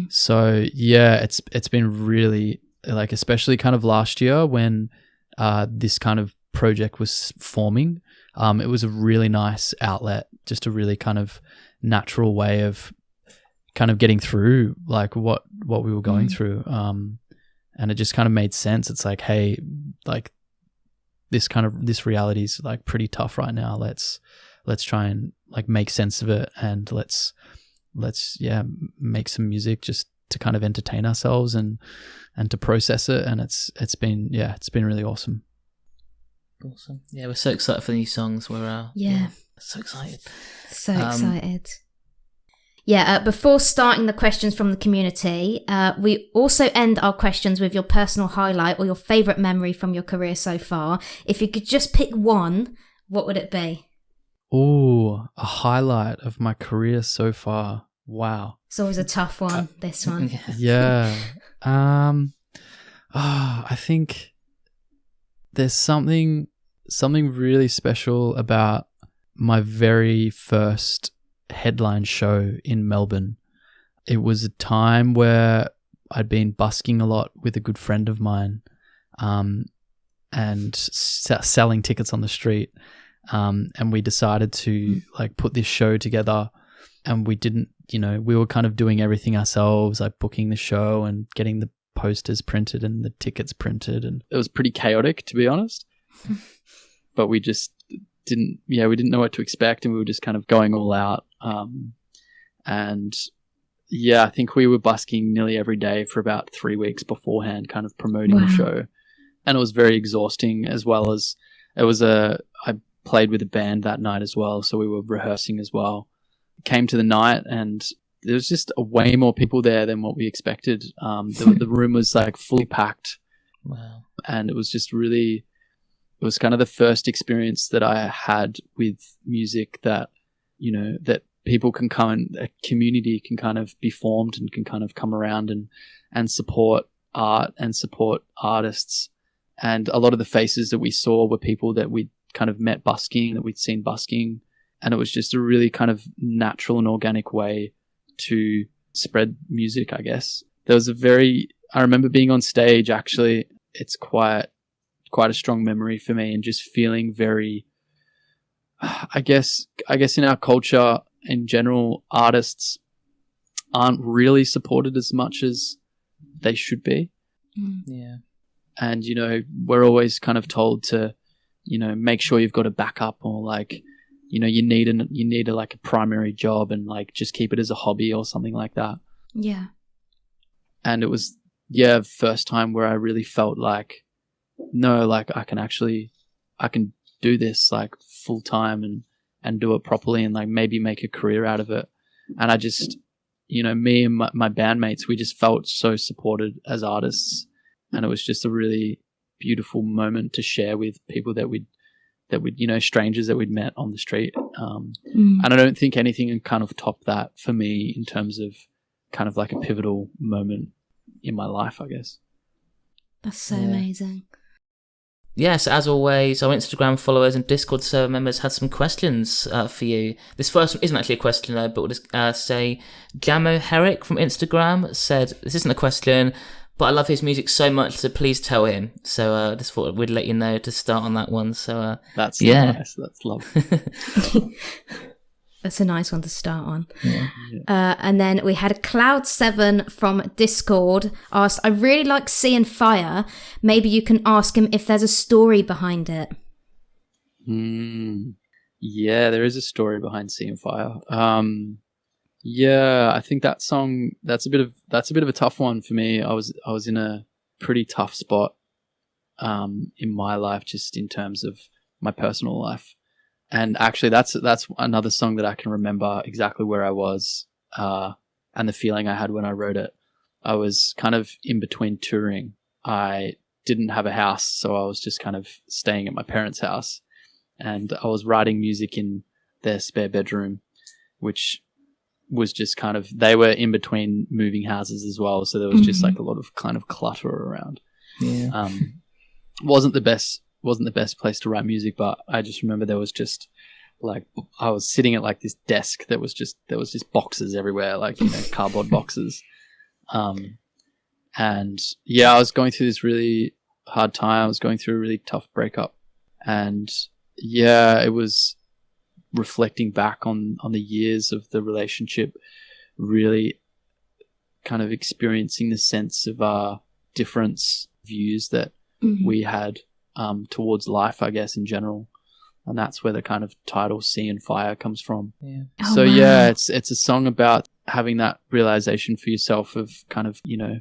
Speaker 4: So yeah, it's been really, like, especially kind of last year when this kind of project was forming. It was a really nice outlet, just a really kind of natural way of kind of getting through like what we were going through. And it just kind of made sense. It's like, hey, like this reality is like pretty tough right now. Let's try and like make sense of it, and let's make some music just to kind of entertain ourselves and to process it. And it's been really awesome.
Speaker 1: Awesome. Yeah, we're so excited for the new songs. We're so excited.
Speaker 2: So excited. Yeah, before starting the questions from the community, we also end our questions with your personal highlight or your favourite memory from your career so far. If you could just pick one, what would it be?
Speaker 4: Oh, a highlight of my career so far. Wow.
Speaker 2: It's always a tough one, this one.
Speaker 4: Yeah. I think there's something really special about my very first headline show in Melbourne. It was a time where I'd been busking a lot with a good friend of mine, and selling tickets on the street. And we decided to like put this show together, and we didn't, you know, we were kind of doing everything ourselves, like booking the show and getting the posters printed and the tickets printed, and it was pretty chaotic, to be honest. But we just didn't know what to expect, and we were just kind of going all out. And yeah, I think we were busking nearly every day for about 3 weeks beforehand, kind of promoting the show. And it was very exhausting, as well as I played with a band that night as well, so we were rehearsing as well. Came to the night, and there was just way more people there than what we expected. The room was like fully packed.
Speaker 1: Wow.
Speaker 4: And it was just really, it was kind of the first experience that I had with music that, you know, that people can come and a community can kind of be formed and can kind of come around and support art and support artists. And a lot of the faces that we saw were people that we'd kind of met busking, that we'd seen busking. And it was just a really kind of natural and organic way to spread music, I guess. I remember being on stage, actually. It's quite a strong memory for me, and just feeling very, I guess in our culture in general, artists aren't really supported as much as they should be.
Speaker 1: Yeah.
Speaker 4: And, you know, we're always kind of told to, you know, make sure you've got a backup, or like, you know, you need like a primary job, and like just keep it as a hobby or something like that.
Speaker 2: Yeah. And
Speaker 4: it was, first time where I really felt like, no, like I can do this like full time and do it properly, and like maybe make a career out of it. And I just, you know, me and my bandmates, we just felt so supported as artists, and it was just a really beautiful moment to share with people that we'd, you know, strangers that we'd met on the street. And I don't think anything can kind of top that for me in terms of kind of like a pivotal moment in my life, I guess.
Speaker 2: That's so amazing.
Speaker 1: Yes, as always, our Instagram followers and Discord server members had some questions for you. This first one isn't actually a question though, but we'll just say Jamo Herrick from Instagram said, this isn't a question, but I love his music so much, so please tell him. So just thought we'd let you know to start on that one. So
Speaker 4: that's nice. That's lovely.
Speaker 2: That's a nice one to start on.
Speaker 1: Yeah.
Speaker 2: And then we had Cloud7 from Discord asked, I really like Sea and Fire. Maybe you can ask him if there's a story behind it.
Speaker 4: Yeah, there is a story behind Sea and Fire. Yeah, I think that song, that's a bit of a tough one for me. I was in a pretty tough spot in my life, just in terms of my personal life. And actually that's another song that I can remember exactly where I was and the feeling I had when I wrote it. I was kind of in between touring. I didn't have a house, so I was just kind of staying at my parents' house, and I was writing music in their spare bedroom, which was just kind of, they were in between moving houses as well, so there was just like a lot of kind of clutter around.
Speaker 1: Yeah.
Speaker 4: Wasn't the best place to write music, but I just remember there was just like, I was sitting at like this desk there was just boxes everywhere, like, you know, cardboard boxes. And yeah, I was going through this really hard time. I was going through a really tough breakup, and yeah, it was reflecting back on the years of the relationship, really kind of experiencing the sense of difference views that we had towards life, I guess, in general. And that's where the kind of title Sea and Fire comes from.
Speaker 1: Yeah.
Speaker 4: So yeah, it's a song about having that realization for yourself of kind of, you know,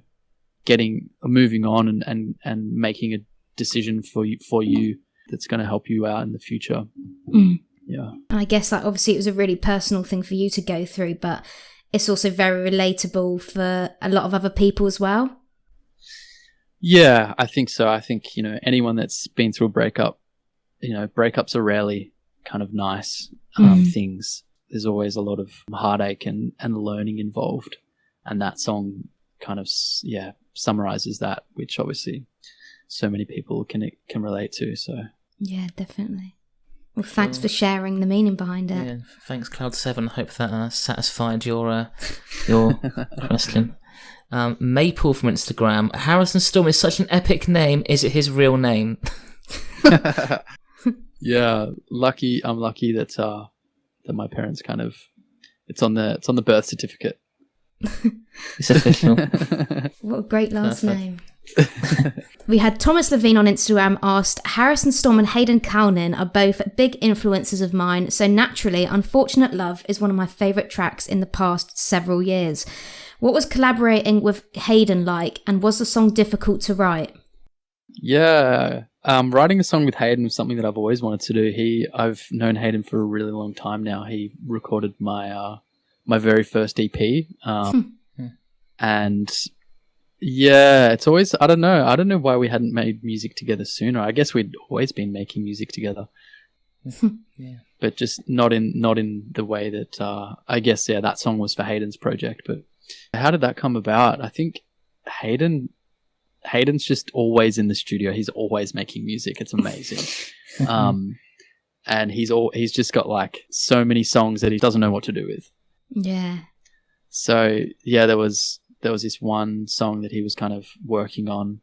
Speaker 4: moving on and making a decision for you that's going to help you out in the future. Yeah.
Speaker 2: And I guess that obviously it was a really personal thing for you to go through, but it's also very relatable for a lot of other people as well.
Speaker 4: Yeah, I think so. I think, you know, anyone that's been through a breakup, you know, breakups are rarely kind of nice things. There's always a lot of heartache and learning involved. And that song kind of, summarizes that, which obviously so many people can relate to. So
Speaker 2: yeah, definitely. Well, thanks for sharing the meaning behind it.
Speaker 1: Yeah, thanks, Cloud7. Hope that satisfied your question. Maple from Instagram. Harrison Storm is such an epic name. Is it his real name?
Speaker 4: Yeah, I'm lucky that my parents kind of, it's on the birth certificate.
Speaker 1: It's official.
Speaker 2: What a great last name. We had Thomas Levine on Instagram asked, Harrison Storm and Hayden Cownin are both big influences of mine, so naturally Unfortunate Love is one of my favourite tracks in the past several years. What was collaborating with Hayden like, and was the song difficult to write?
Speaker 4: Yeah, writing a song with Hayden was something that I've always wanted to do. I've known Hayden for a really long time now. He recorded my very first EP, and yeah, it's always, I don't know why we hadn't made music together sooner. I guess we'd always been making music together.
Speaker 1: Yeah.
Speaker 4: But just not in the way that I guess that song was for Hayden's project. But how did that come about? I think Hayden's just always in the studio. He's always making music. It's amazing. And he's just got like so many songs that he doesn't know what to do with.
Speaker 2: Yeah.
Speaker 4: So yeah, there was this one song that he was kind of working on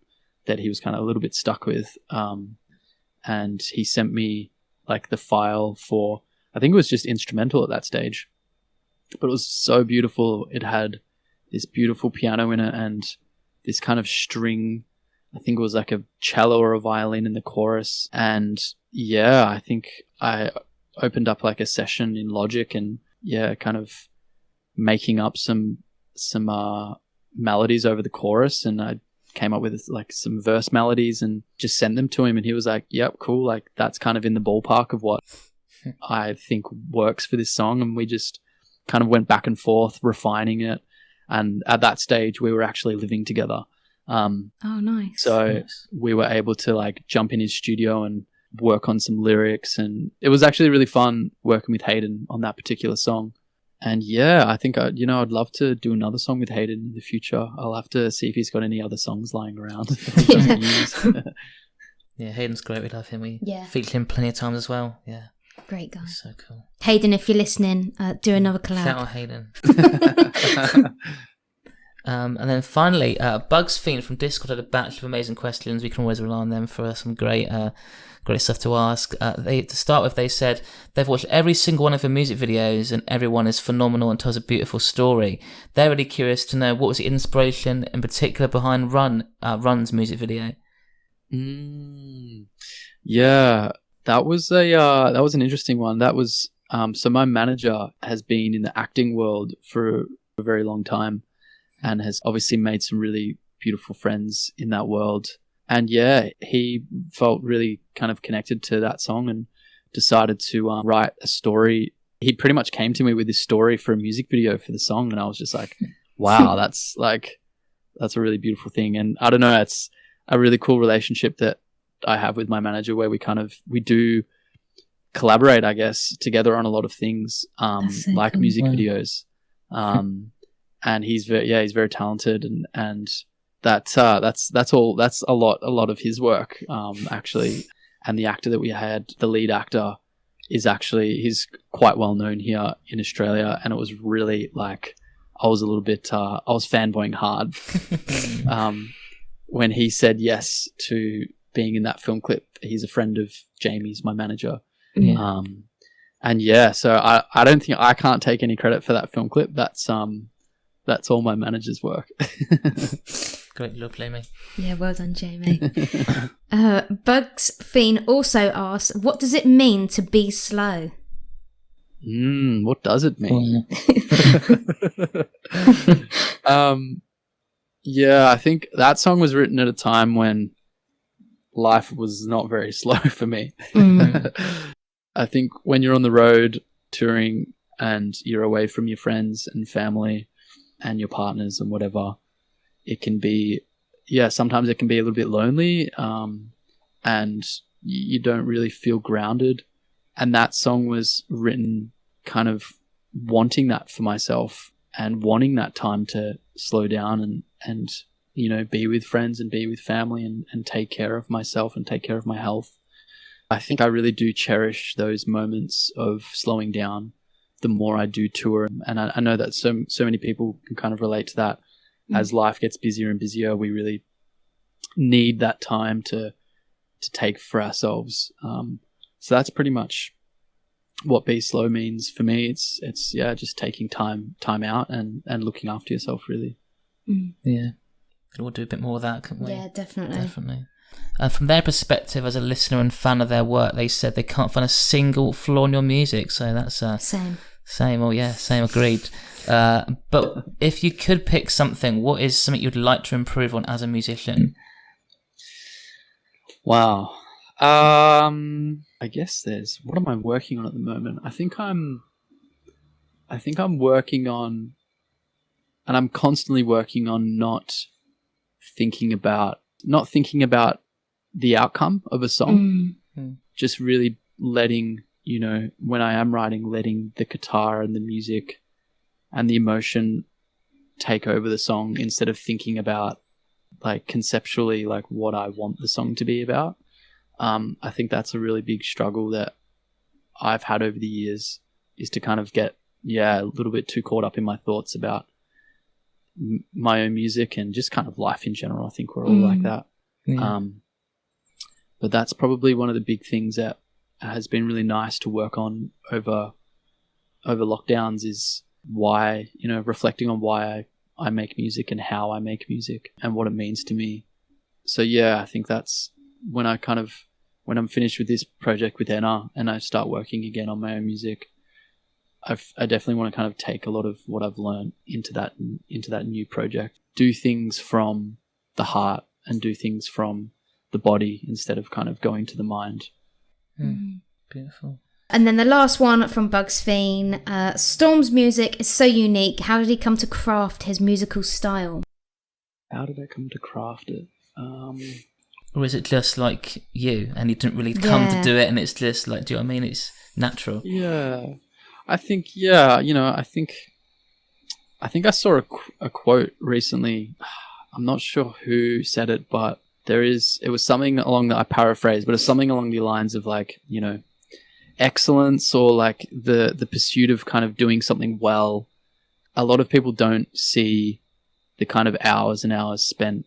Speaker 4: that he was kind of a little bit stuck with. And he sent me like the file for, I think it was just instrumental at that stage, but it was so beautiful. It had this beautiful piano in it and this kind of string, I think it was like a cello or a violin in the chorus. And yeah, I think I opened up like a session in Logic and kind of making up some melodies over the chorus, and I came up with like some verse melodies and just sent them to him, and he was like, yep, cool, like that's kind of in the ballpark of what I think works for this song. And we just kind of went back and forth refining it, and at that stage we were actually living together.
Speaker 2: Oh, nice.
Speaker 4: So we were able to like jump in his studio and work on some lyrics, and it was actually really fun working with Hayden on that particular song. And yeah, I think I'd love to do another song with Hayden in the future. I'll have to see if he's got any other songs lying around that he doesn't use.
Speaker 1: Yeah, Hayden's great. We love him. We featured him plenty of times as well. Yeah,
Speaker 2: great guy.
Speaker 1: So cool.
Speaker 2: Hayden, if you're listening, do another collab.
Speaker 1: Shout out Hayden. And then finally, Bugs Fiend from Discord had a batch of amazing questions. We can always rely on them for some great stuff to ask. To start with, they said they've watched every single one of your music videos and everyone is phenomenal and tells a beautiful story. They're really curious to know what was the inspiration in particular behind Run's music video.
Speaker 4: Yeah, that was an interesting one. That was so my manager has been in the acting world for a very long time and has obviously made some really beautiful friends in that world. And yeah, he felt really kind of connected to that song and decided to write a story. He pretty much came to me with this story for a music video for the song, and I was just like, wow, that's a really beautiful thing. And I don't know, it's a really cool relationship that I have with my manager where we do collaborate, I guess, together on a lot of things, like cool. Music videos. And he's very talented, and that's a lot of his work, actually. And the actor that we had, the lead actor, he's quite well known here in Australia, and it was really like I was fanboying hard when he said yes to being in that film clip. He's a friend of Jamie's, my manager. Yeah. And yeah, so I don't think I can't take any credit for that film clip. That's all my manager's work.
Speaker 1: Great, lovely, mate.
Speaker 2: Yeah, well done, Jamie. Bugs Fiend also asks, what does it mean to be slow?
Speaker 4: What does it mean? Yeah, I think that song was written at a time when life was not very slow for me. I think when you're on the road touring and you're away from your friends and family and your partners and whatever, it can be, sometimes it can be a little bit lonely, and you don't really feel grounded. And that song was written kind of wanting that for myself and wanting that time to slow down and be with friends and be with family and take care of myself and take care of my health. I think I really do cherish those moments of slowing down the more I do tour. And I know that so many people can kind of relate to that. As life gets busier and busier, we really need that time to take for ourselves. So that's pretty much what be slow means for me. It's just taking time out and looking after yourself, really.
Speaker 1: Yeah. We'll do a bit more of that, couldn't we?
Speaker 2: Yeah, definitely.
Speaker 1: From their perspective as a listener and fan of their work, they said they can't find a single flaw in your music. So that's
Speaker 2: same.
Speaker 1: Oh yeah, same, agreed. But if you could pick something, what is something you'd like to improve on as a musician?
Speaker 4: Wow. I guess what am I working on at the moment? I think I'm working on, and I'm constantly working on not thinking about the outcome of a song. Just really letting, when I am writing, letting the guitar and the music and the emotion take over the song instead of thinking about like conceptually like what I want the song to be about. I think that's a really big struggle that I've had over the years, is to kind of get a little bit too caught up in my thoughts about my own music and just kind of life in general. I think we're all like that. Yeah. But that's probably one of the big things that has been really nice to work on over lockdowns, is why, reflecting on why I make music and how I make music and what it means to me. So yeah, I think that's when I'm finished with this project with Enna and I start working again on my own music, I definitely want to kind of take a lot of what I've learned into that new project, do things from the heart and do things from the body instead of kind of going to the mind.
Speaker 1: Beautiful.
Speaker 2: And then the last one from Bugs Fiend, Storm's music is so unique. How did he come to craft his musical style?
Speaker 4: How did I come to craft it?
Speaker 1: Or is it just like you and you didn't really come to do it and it's just like, do you know what I mean? It's natural.
Speaker 4: Yeah. I think, I think I saw a quote recently. I'm not sure who said it, but it was something along I paraphrase, but it's something along the lines of like, excellence or like the pursuit of kind of doing something well. A lot of people don't see the kind of hours and hours spent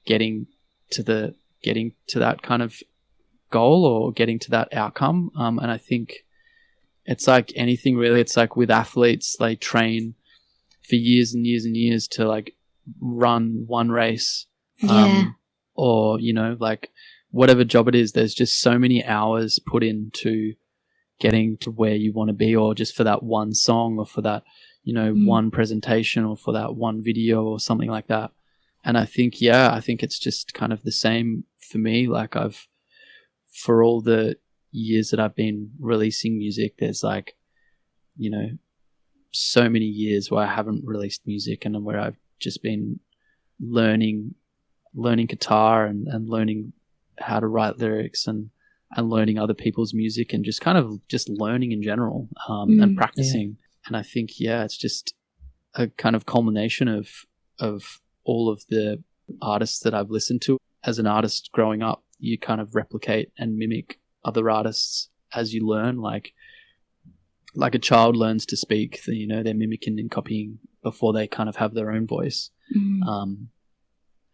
Speaker 4: getting to that kind of goal or getting to that outcome. And I think it's like anything really. It's like with athletes, they train for years and years and years to like run one race, or like whatever job it is. There's just so many hours put into getting to where you want to be, or just for that one song, or for that one presentation, or for that one video, or something like that. And I think it's just kind of the same for me. Like for all the years that I've been releasing music, there's like, so many years where I haven't released music, and where I've just been learning guitar and learning how to write lyrics and learning other people's music, and just kind of just learning in general, and practicing. And I think, it's just a kind of culmination of all of the artists that I've listened to. As an artist growing up, you kind of replicate and mimic other artists as you learn. Like a child learns to speak, they're mimicking and copying before they kind of have their own voice.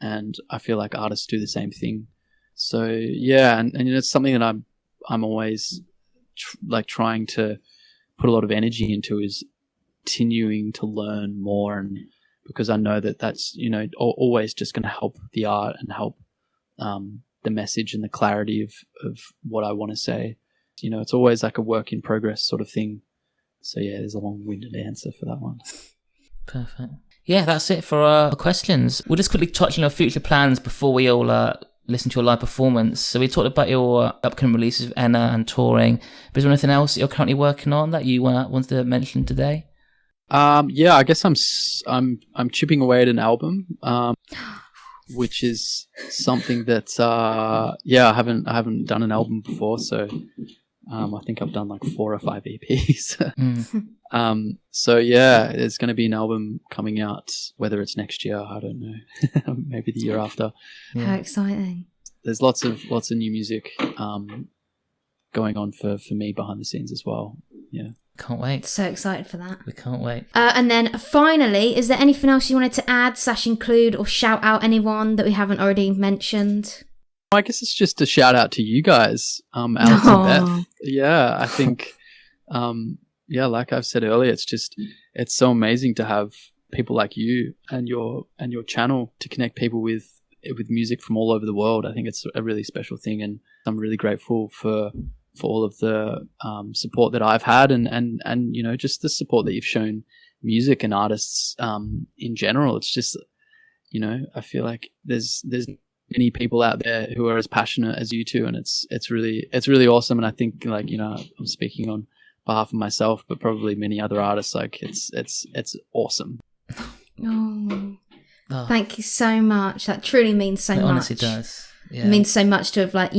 Speaker 4: And I feel like artists do the same thing. So and it's something that I'm always trying to put a lot of energy into, is continuing to learn more, and because I know that that's always just going to help the art and help the message and the clarity of what I want to say. It's always like a work in progress sort of thing. So there's a long-winded answer for that one.
Speaker 1: Perfect. Yeah, that's it for our questions. We'll just quickly touch on your future plans before we all listen to your live performance. So we talked about your upcoming releases of Enna and touring. But is there anything else that you're currently working on that you wanted to mention today?
Speaker 4: I guess I'm chipping away at an album, which is something that I haven't done an album before. So I think I've done like 4 or 5 EPs. There's going to be an album coming out, whether it's next year, I don't know, maybe the year after.
Speaker 2: How exciting.
Speaker 4: There's lots of new music going on for me behind the scenes as well. Yeah.
Speaker 1: Can't wait.
Speaker 2: So excited for that.
Speaker 1: We can't wait.
Speaker 2: And then finally, is there anything else you wanted to add, / include, or shout out anyone that we haven't already mentioned?
Speaker 4: I guess it's just a shout out to you guys, Alex and Beth. Yeah, I think, like I've said earlier, it's so amazing to have people like you and your channel to connect people with music from all over the world. I think it's a really special thing, and I'm really grateful for all of the support that I've had, and just the support that you've shown music and artists in general. It's just, I feel like there's many people out there who are as passionate as you two, and it's really awesome. And I think I'm speaking on behalf of myself, but probably many other artists. Like it's awesome.
Speaker 2: Thank you so much. That truly means so much. It
Speaker 1: honestly does. Yeah.
Speaker 2: It means so much to have met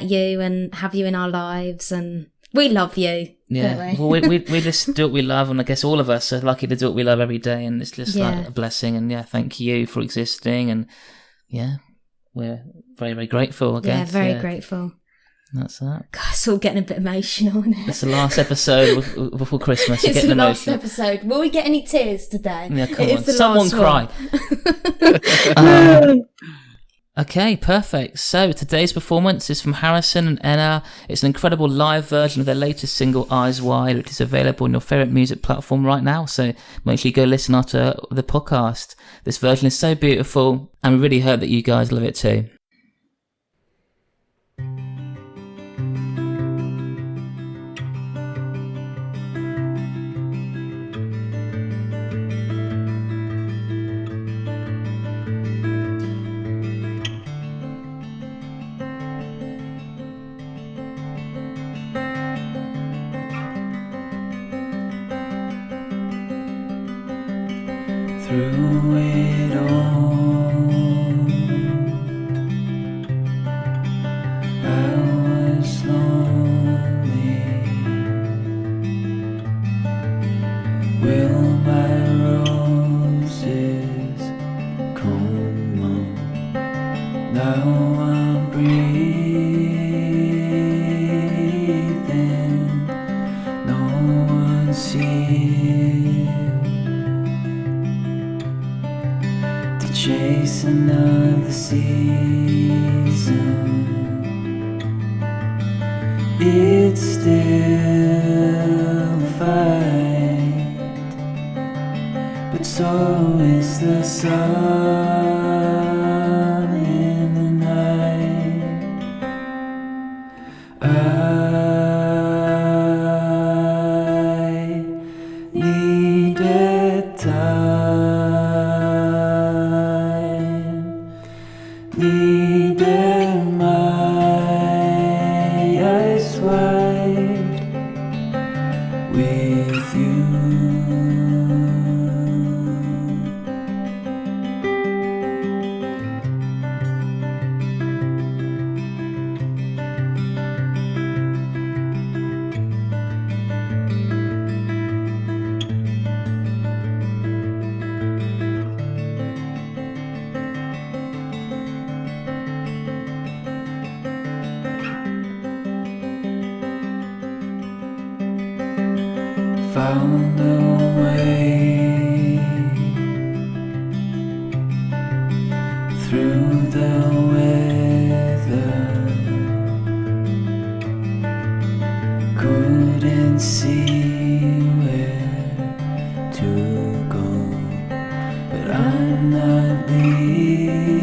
Speaker 2: you and have you in our lives, and we love you.
Speaker 1: Yeah, well, we just do what we love, and I guess all of us are lucky to do what we love every day, and it's just like a blessing. And thank you for existing, and we're very, very grateful. I guess.
Speaker 2: Yeah, very grateful.
Speaker 1: That's that.
Speaker 2: God, it's all getting a bit emotional, isn't it?
Speaker 1: It's the last episode before Christmas.
Speaker 2: It's the last episode. Will we get any tears today?
Speaker 1: Yeah, come on. Someone cry. Okay, perfect. So today's performance is from Harrison and Enna. It's an incredible live version of their latest single, Eyes Wide, which is available on your favourite music platform right now. So make sure you go listen after the podcast. This version is so beautiful, and we really hope that you guys love it too.
Speaker 3: Through it all, I was lonely. Will my roses come on? Now I'm breathing, no one sees. chase another season. It's still a fight, but so is the sun in the night. I needed time, needed my eyes wide with you. Found a way through the weather. Couldn't see where to go, but I'm not leaving.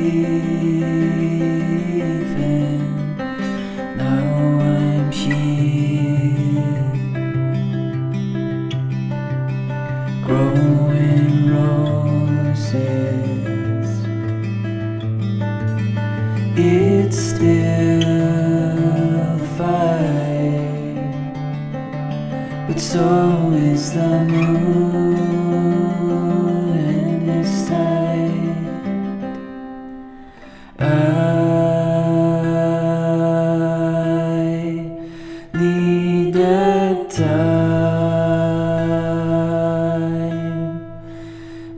Speaker 3: Now I'm here, growing roses. It's still a fight, but so is the moon in its tide. I needed time,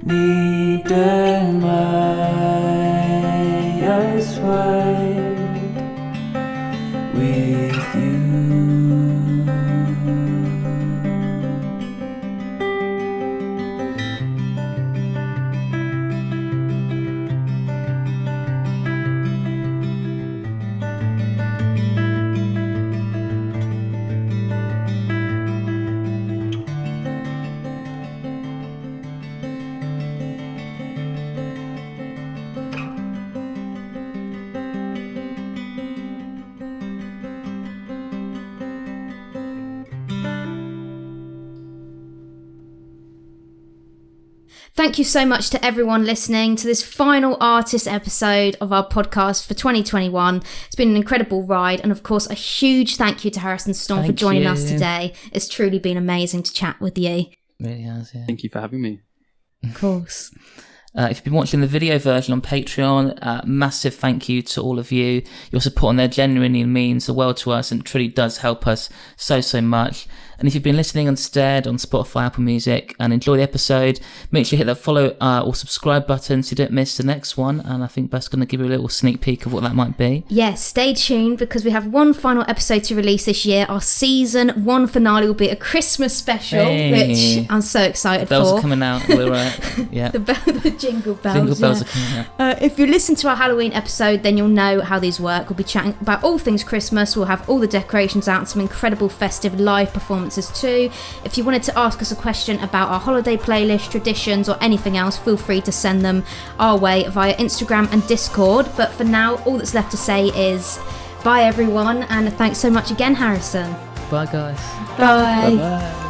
Speaker 3: needed my eyes wide with you.
Speaker 2: Thank you so much to everyone listening to this final artist episode of our podcast for 2021. It's been an incredible ride, and of course a huge thank you to Harrison Storm for joining us today. It's truly been amazing to chat with you.
Speaker 1: Really has, yeah.
Speaker 4: Thank you for having me.
Speaker 2: Of course.
Speaker 1: If you've been watching the video version on Patreon, massive thank you to all of you. Your support on there genuinely means the world to us and truly does help us so much. And if you've been listening instead on Spotify, Apple Music, and enjoy the episode, make sure you hit that follow or subscribe button so you don't miss the next one. And I think Beth's going to give you a little sneak peek of what that might be.
Speaker 2: Yes, stay tuned because we have one final episode to release this year. Our season 1 finale will be a Christmas special, which I'm so excited
Speaker 1: the bells
Speaker 2: for.
Speaker 1: Are coming out. We're yeah.
Speaker 2: the jingle bells.
Speaker 1: Jingle bells are coming out.
Speaker 2: If you listen to our Halloween episode, then you'll know how these work. We'll be chatting about all things Christmas. We'll have all the decorations out and some incredible festive live performances too. If you wanted to ask us a question about our holiday playlist, traditions, or anything else, feel free to send them our way via Instagram and Discord. But for now, all that's left to say is bye everyone, and thanks so much again, Harrison.
Speaker 1: Bye guys.
Speaker 2: Bye.
Speaker 1: Bye.